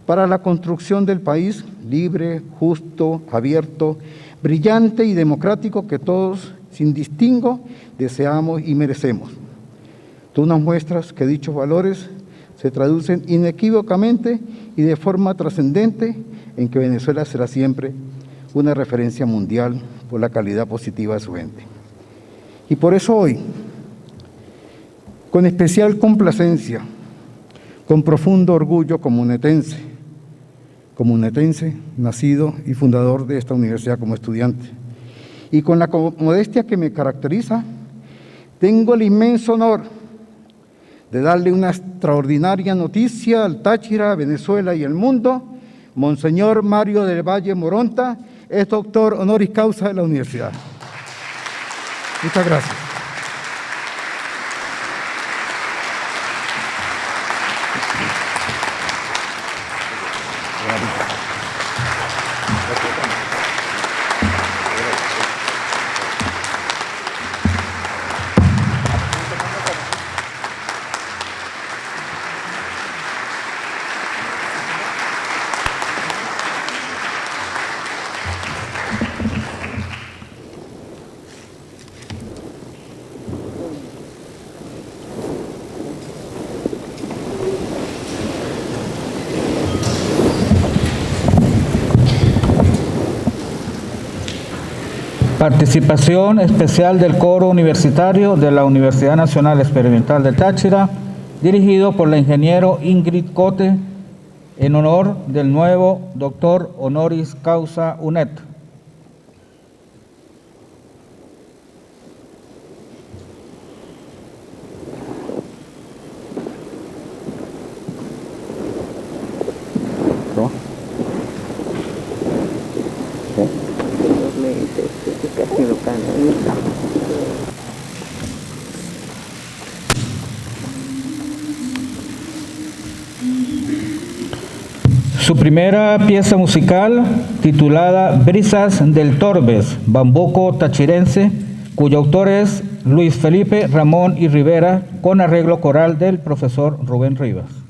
Speaker 3: para la construcción del país libre, justo, abierto, brillante y democrático que todos, sin distingo, deseamos y merecemos. Tú nos muestras que dichos valores se traducen inequívocamente y de forma trascendente en que Venezuela será siempre una referencia mundial por la calidad positiva de su gente. Y por eso hoy, con especial complacencia, con profundo orgullo comunetense, nacido y fundador de esta universidad como estudiante, y con la modestia que me caracteriza, tengo el inmenso honor de darle una extraordinaria noticia al Táchira, Venezuela y el mundo. Monseñor Mario del Valle Moronta es doctor honoris causa de la universidad. Muchas gracias.
Speaker 1: Participación especial del coro universitario de la Universidad Nacional Experimental del Táchira, dirigido por la ingeniero Ingrid Cote, en honor del nuevo doctor honoris causa UNED.
Speaker 3: ¿No?
Speaker 1: Su primera pieza musical, titulada Brisas del Torbes, bambuco tachirense, cuyo autor es Luis Felipe Ramón y Rivera, con arreglo coral del profesor Rubén Rivas.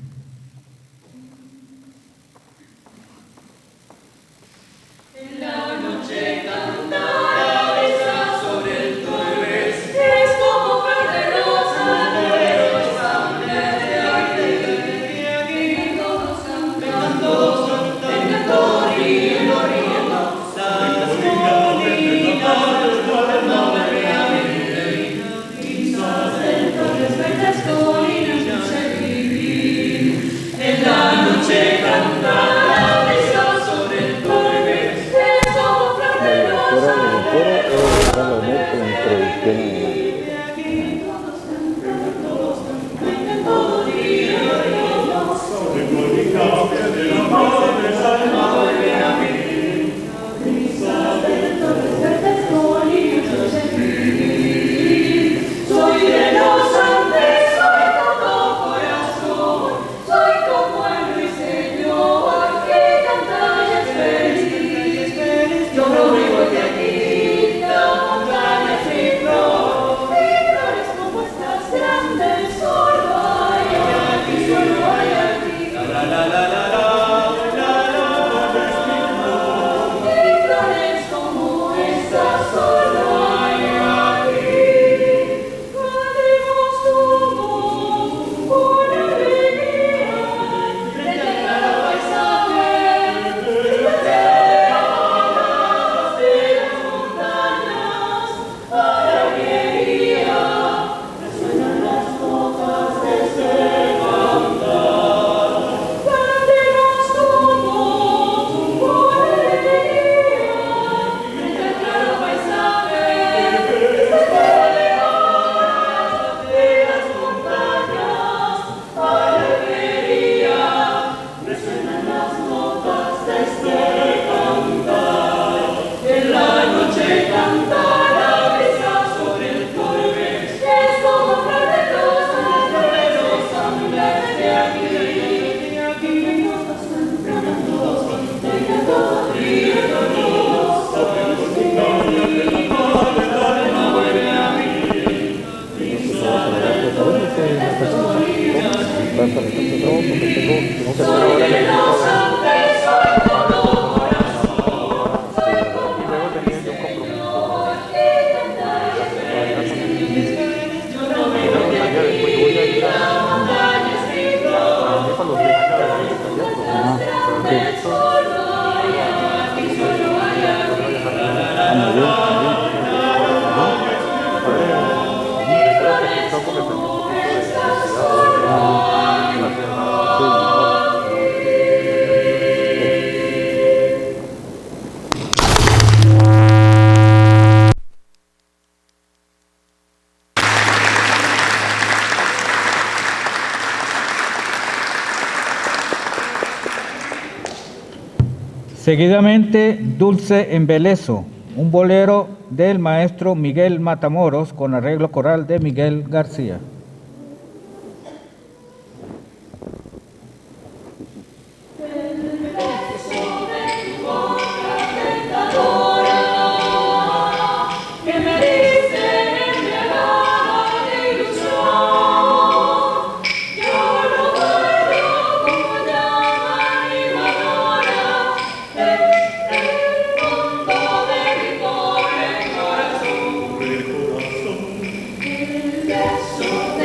Speaker 1: Seguidamente, Dulce Embelezo, un bolero del maestro Miguel Matamoros con arreglo coral de Miguel García.
Speaker 7: Yes.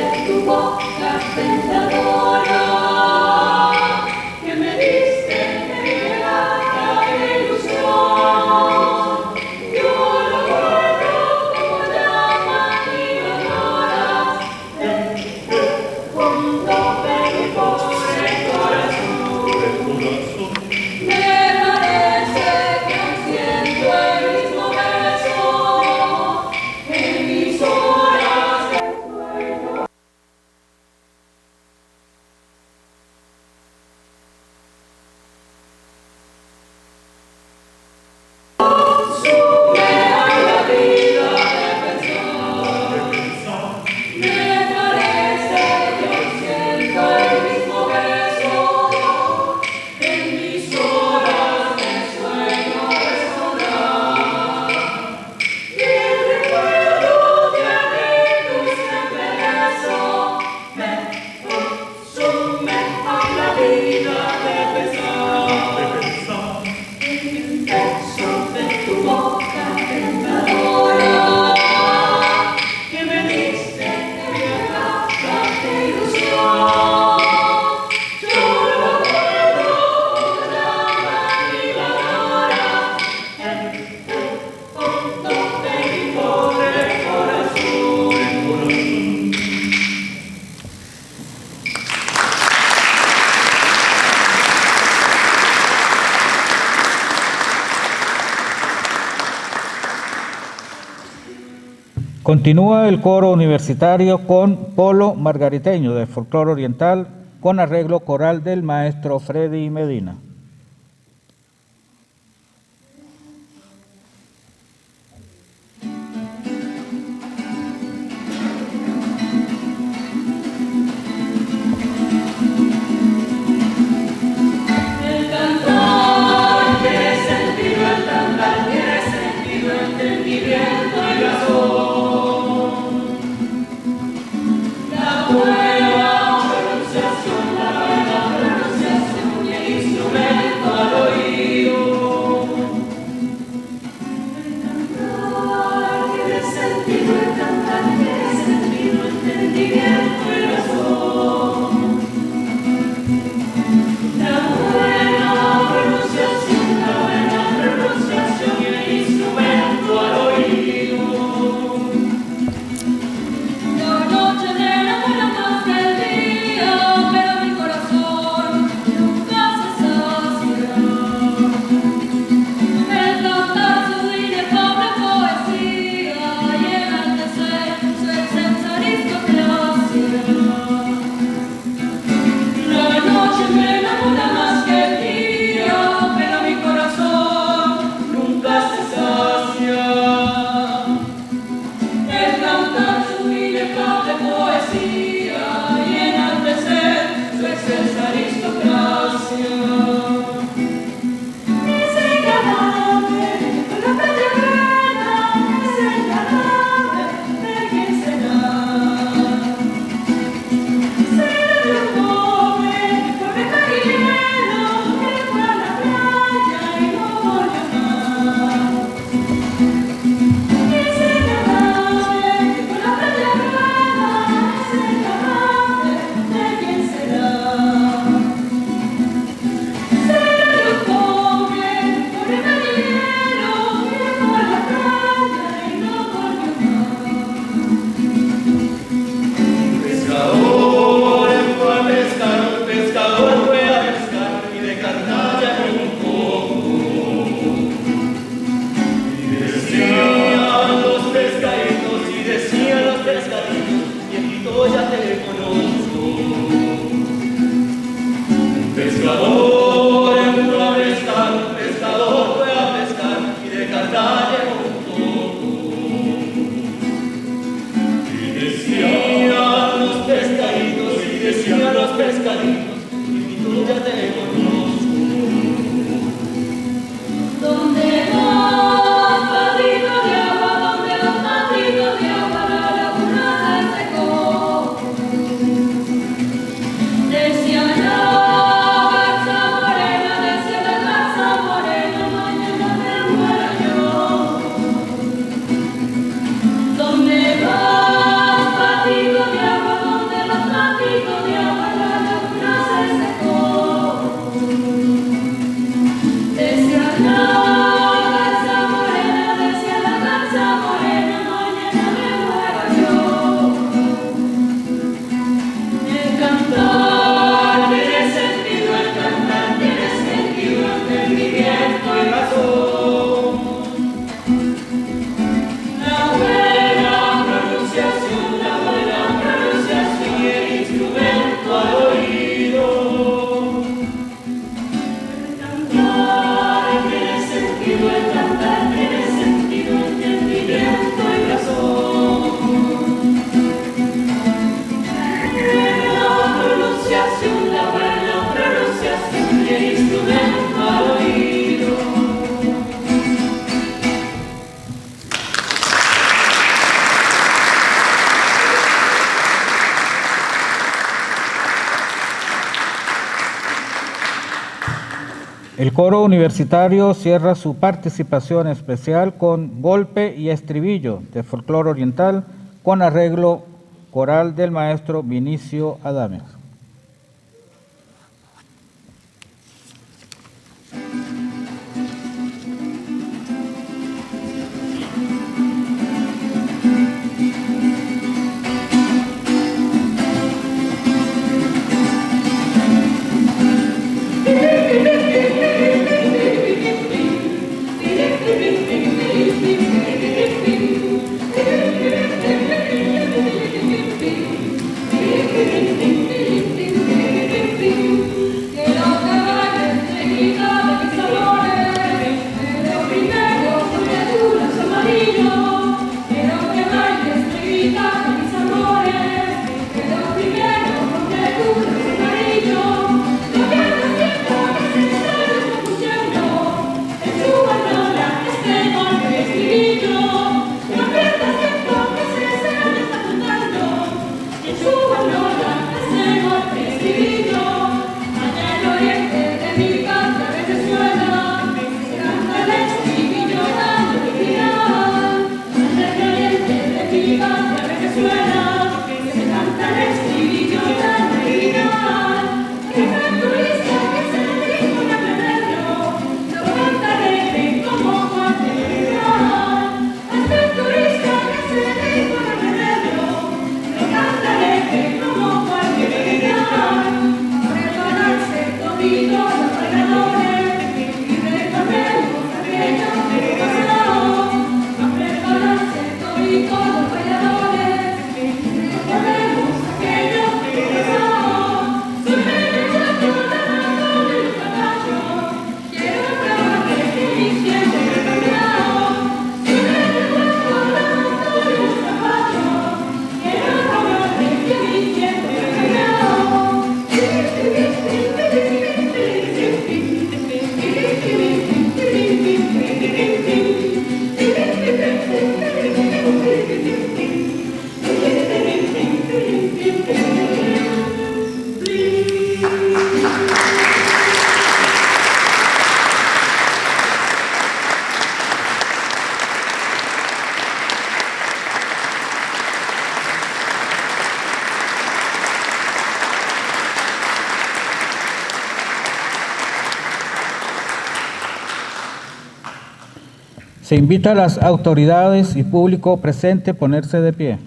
Speaker 1: Continúa el coro universitario con Polo Margariteño de folclore oriental con arreglo coral del maestro Freddy Medina. El coro universitario cierra su participación especial con golpe y estribillo de folclore oriental con arreglo coral del maestro Vinicio Adames. Se invita a las autoridades y público presente a ponerse de pie.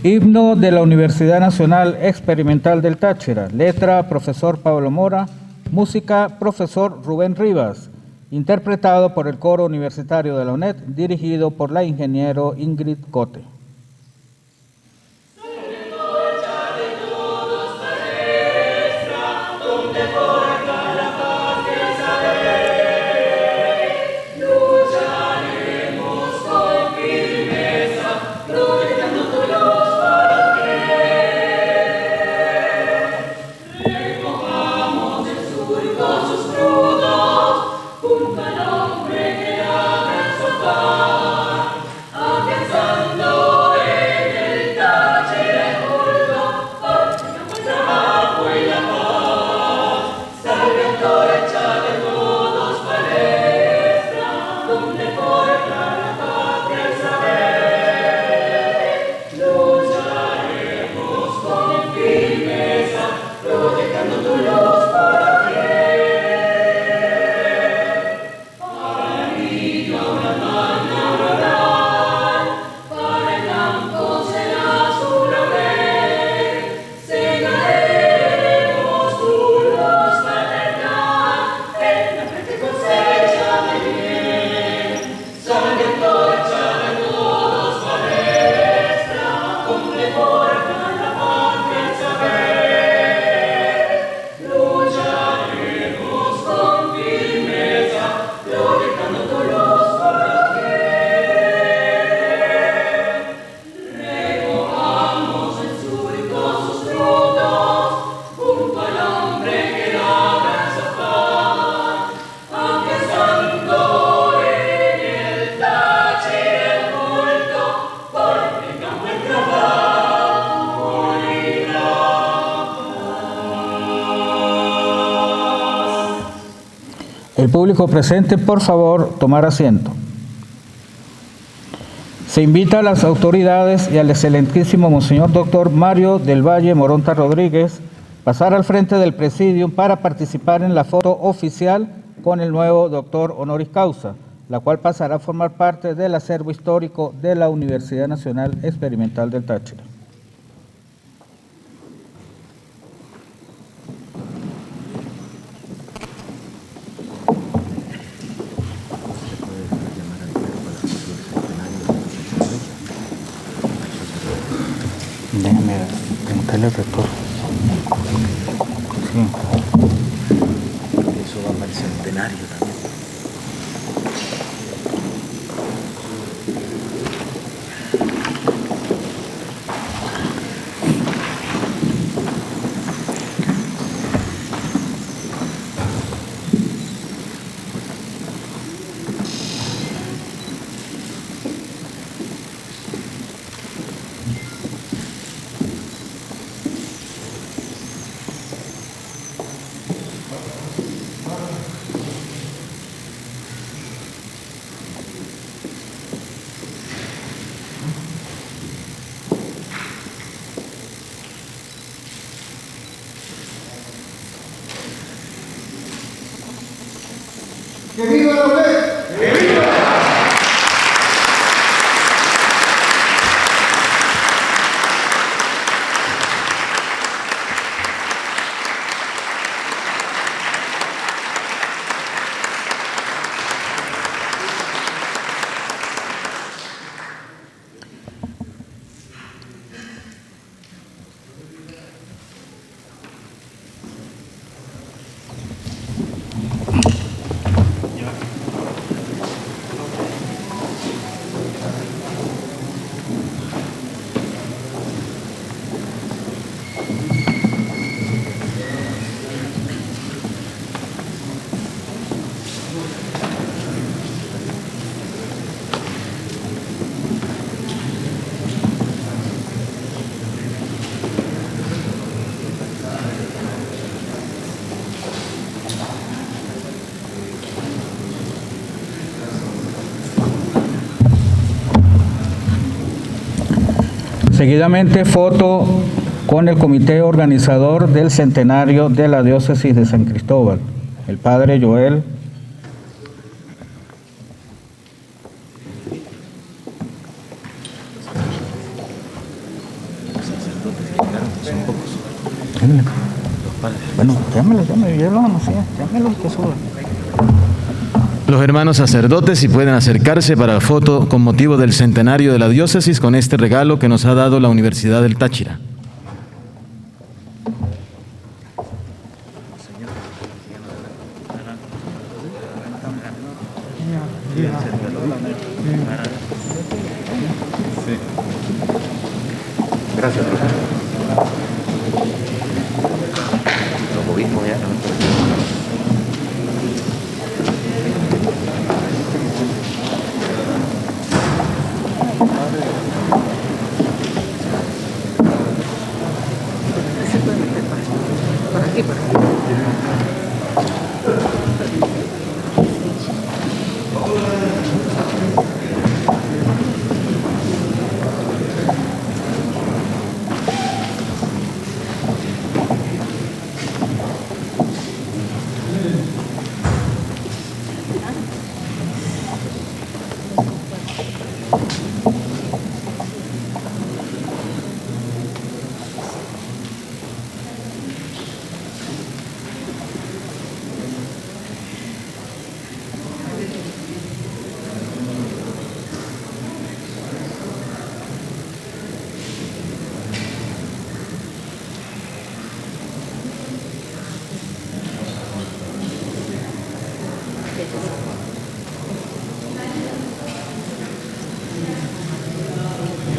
Speaker 1: Himno de la Universidad Nacional Experimental del Táchira. Letra, profesor Pablo Mora. Música, profesor Rubén Rivas. Interpretado por el Coro Universitario de la UNED, dirigido por la ingeniero Ingrid Cote. El público presente, por favor, tomar asiento. Se invita a las autoridades y al excelentísimo Monseñor Doctor Mario del Valle Moronta Rodríguez pasar al frente del presidium para participar en la foto oficial con el nuevo doctor honoris causa, la cual pasará a formar parte del acervo histórico de la Universidad Nacional Experimental del Táchira. Déjame preguntarle al rector. Sí.
Speaker 7: Eso va para el centenario también.
Speaker 8: ¡Que viva la UNED! ¡Que viva!
Speaker 1: Seguidamente, foto con el comité organizador del centenario de la diócesis de San Cristóbal, el padre Joel. Bueno, llámelo, yo lo conocía, llámelo que suba.
Speaker 9: Los hermanos sacerdotes, si pueden acercarse para la foto con motivo del centenario de la diócesis con este regalo que nos ha dado la Universidad del Táchira.
Speaker 3: Gracias, profesor.
Speaker 7: Los obispos ya no.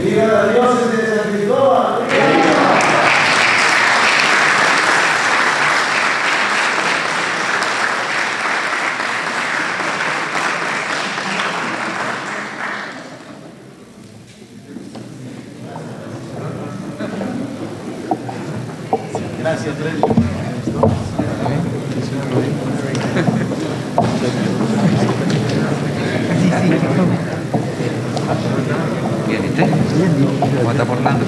Speaker 8: ¡Viva la diócesis de San Cristóbal!
Speaker 9: Gracias, Freddy.
Speaker 7: Bien, ¿viste? ¿Cómo está portando?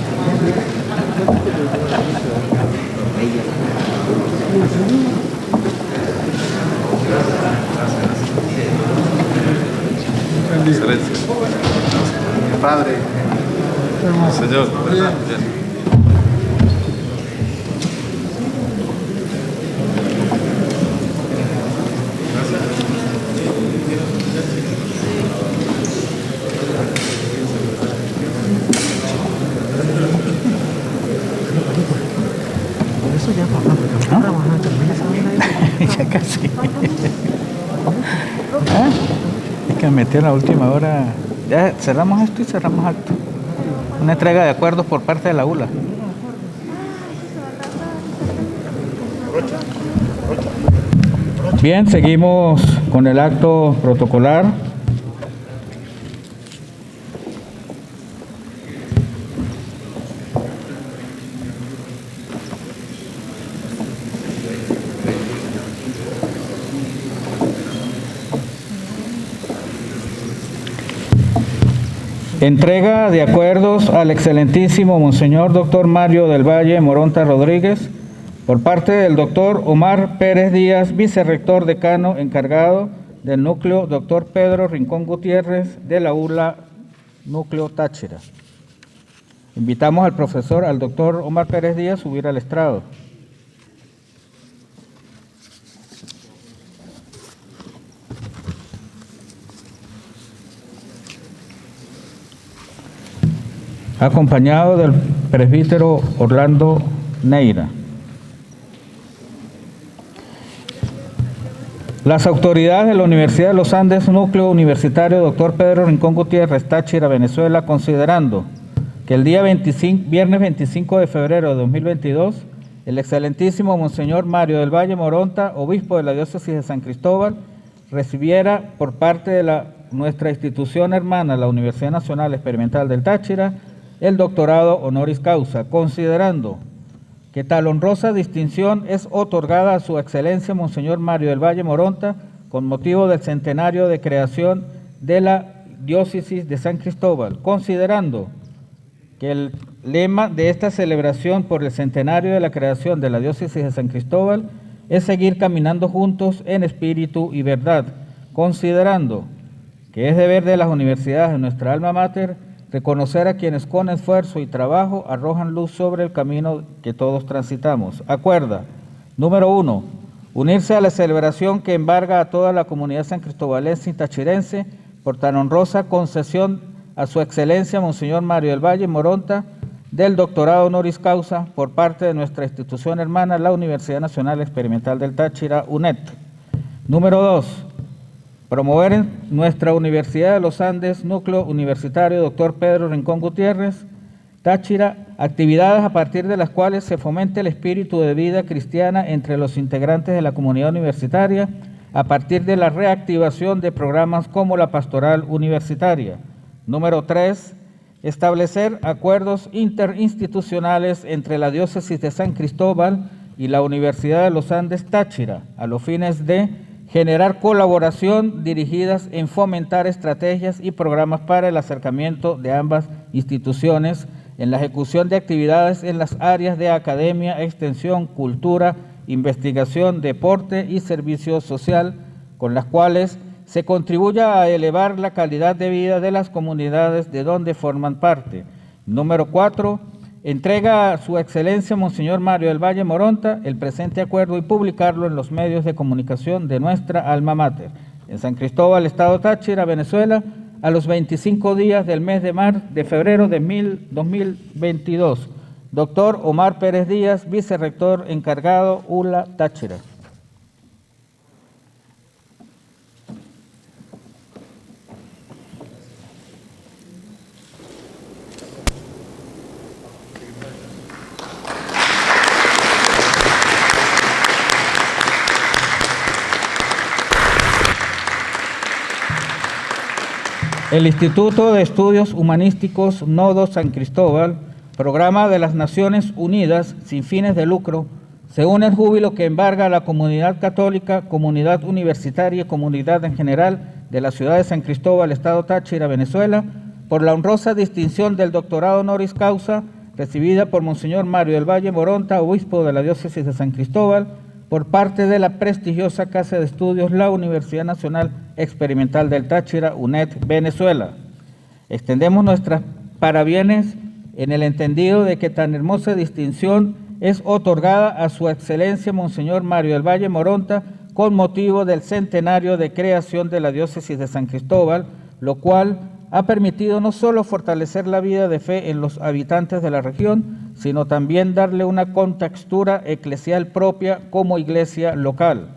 Speaker 3: Padre.
Speaker 10: Señor.
Speaker 1: Ya casi. ¿Ah? Es que me metí a la última hora. Ya cerramos esto y cerramos acto. Una entrega de acuerdos por parte de la ULA. Bien, seguimos con el acto protocolar. Entrega de acuerdos al excelentísimo Monseñor Dr. Mario del Valle Moronta Rodríguez por parte del Dr. Omar Pérez Díaz, vicerrector decano encargado del núcleo Dr. Pedro Rincón Gutiérrez de la ULA Núcleo Táchira. Invitamos al profesor, al Dr. Omar Pérez Díaz, a subir al estrado. Acompañado del presbítero Orlando Neira. Las autoridades de la Universidad de los Andes, Núcleo Universitario Dr. Pedro Rincón Gutiérrez, Táchira, Venezuela, considerando que el día viernes 25 de febrero de 2022, el excelentísimo Monseñor Mario del Valle Moronta, obispo de la diócesis de San Cristóbal, recibiera por parte de nuestra institución hermana, la Universidad Nacional Experimental del Táchira, el doctorado honoris causa, considerando que tal honrosa distinción es otorgada a su excelencia Monseñor Mario del Valle Moronta con motivo del centenario de creación de la diócesis de San Cristóbal, considerando que lema de esta celebración por el centenario de la creación de la diócesis de San Cristóbal es seguir caminando juntos en espíritu y verdad, considerando que es deber de las universidades de nuestra alma mater reconocer a quienes con esfuerzo y trabajo arrojan luz sobre el camino que todos transitamos. Acuerda, número 1, unirse a la celebración que embarga a toda la comunidad san cristobalense y tachirense por tan honrosa concesión a su excelencia Monseñor Mario del Valle Moronta del doctorado honoris causa por parte de nuestra institución hermana, la Universidad Nacional Experimental del Táchira, UNED. Número 2, promover en nuestra Universidad de los Andes, Núcleo Universitario Dr. Pedro Rincón Gutiérrez, Táchira, actividades a partir de las cuales se fomente el espíritu de vida cristiana entre los integrantes de la comunidad universitaria, a partir de la reactivación de programas como la Pastoral Universitaria. Número 3, establecer acuerdos interinstitucionales entre la Diócesis de San Cristóbal y la Universidad de los Andes Táchira, a los fines de generar colaboración dirigidas en fomentar estrategias y programas para el acercamiento de ambas instituciones en la ejecución de actividades en las áreas de academia, extensión, cultura, investigación, deporte y servicio social, con las cuales se contribuya a elevar la calidad de vida de las comunidades de donde forman parte. Número 4, entrega a su excelencia Monseñor Mario del Valle Moronta el presente acuerdo y publicarlo en los medios de comunicación de nuestra alma mater. En San Cristóbal, Estado Táchira, Venezuela, a los 25 días del mes de febrero de 2022. Doctor Omar Pérez Díaz, vicerrector encargado, ULA Táchira. El Instituto de Estudios Humanísticos Nodo San Cristóbal, programa de las Naciones Unidas sin fines de lucro, se une al júbilo que embarga a la comunidad católica, comunidad universitaria y comunidad en general de la ciudad de San Cristóbal, Estado Táchira, Venezuela, por la honrosa distinción del doctorado honoris causa recibida por Monseñor Mario del Valle Moronta, obispo de la diócesis de San Cristóbal, por parte de la prestigiosa Casa de Estudios, la Universidad Nacional Experimental del Táchira, UNED, Venezuela. Extendemos nuestras parabienes en el entendido de que tan hermosa distinción es otorgada a su excelencia Monseñor Mario del Valle Moronta con motivo del centenario de creación de la diócesis de San Cristóbal, lo cual ha permitido no solo fortalecer la vida de fe en los habitantes de la región, sino también darle una contextura eclesial propia como iglesia local.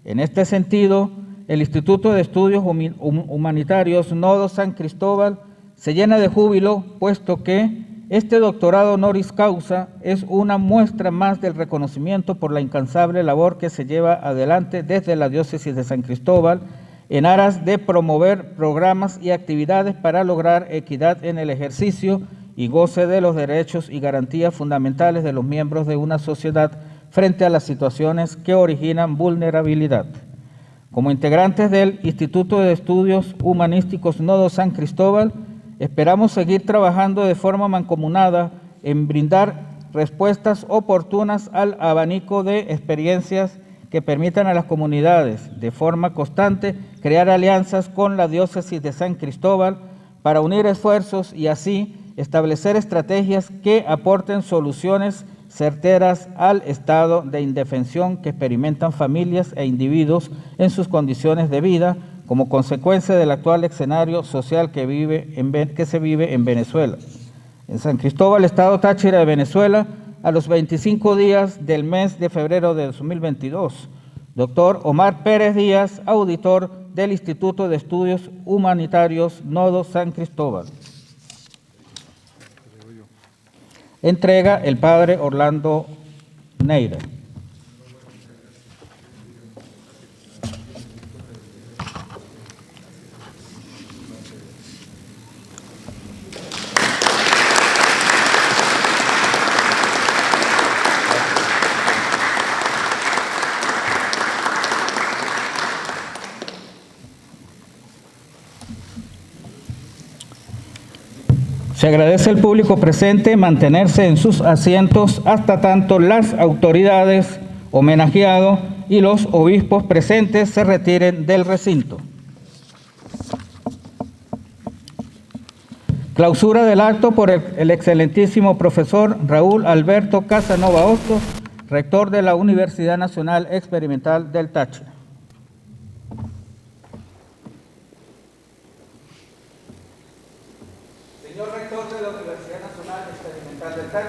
Speaker 1: En este sentido, el Instituto de Estudios Humanitarios Nodo San Cristóbal se llena de júbilo, puesto que este doctorado honoris causa es una muestra más del reconocimiento por la incansable labor que se lleva adelante desde la diócesis de San Cristóbal en aras de promover programas y actividades para lograr equidad en el ejercicio y goce de los derechos y garantías fundamentales de los miembros de una sociedad frente a las situaciones que originan vulnerabilidad. Como integrantes del Instituto de Estudios Humanísticos Nodo San Cristóbal, esperamos seguir trabajando de forma mancomunada en brindar respuestas oportunas al abanico de experiencias que permitan a las comunidades, de forma constante, crear alianzas con la diócesis de San Cristóbal para unir esfuerzos y así establecer estrategias que aporten soluciones certeras al estado de indefensión que experimentan familias e individuos en sus condiciones de vida como consecuencia del actual escenario social que se vive en Venezuela. En San Cristóbal, Estado Táchira de Venezuela, a los 25 días del mes de febrero de 2022, doctor Omar Pérez Díaz, auditor del Instituto de Estudios Humanitarios Nodo San Cristóbal. Entrega el padre Orlando Neira. Se agradece al público presente mantenerse en sus asientos hasta tanto las autoridades, homenajeados y los obispos presentes se retiren del recinto. Clausura del acto por el excelentísimo profesor Raúl Alberto Casanova Hostos, rector de la Universidad Nacional Experimental del Táchira.
Speaker 2: Señor rector de la Universidad Nacional Experimental del Táchira.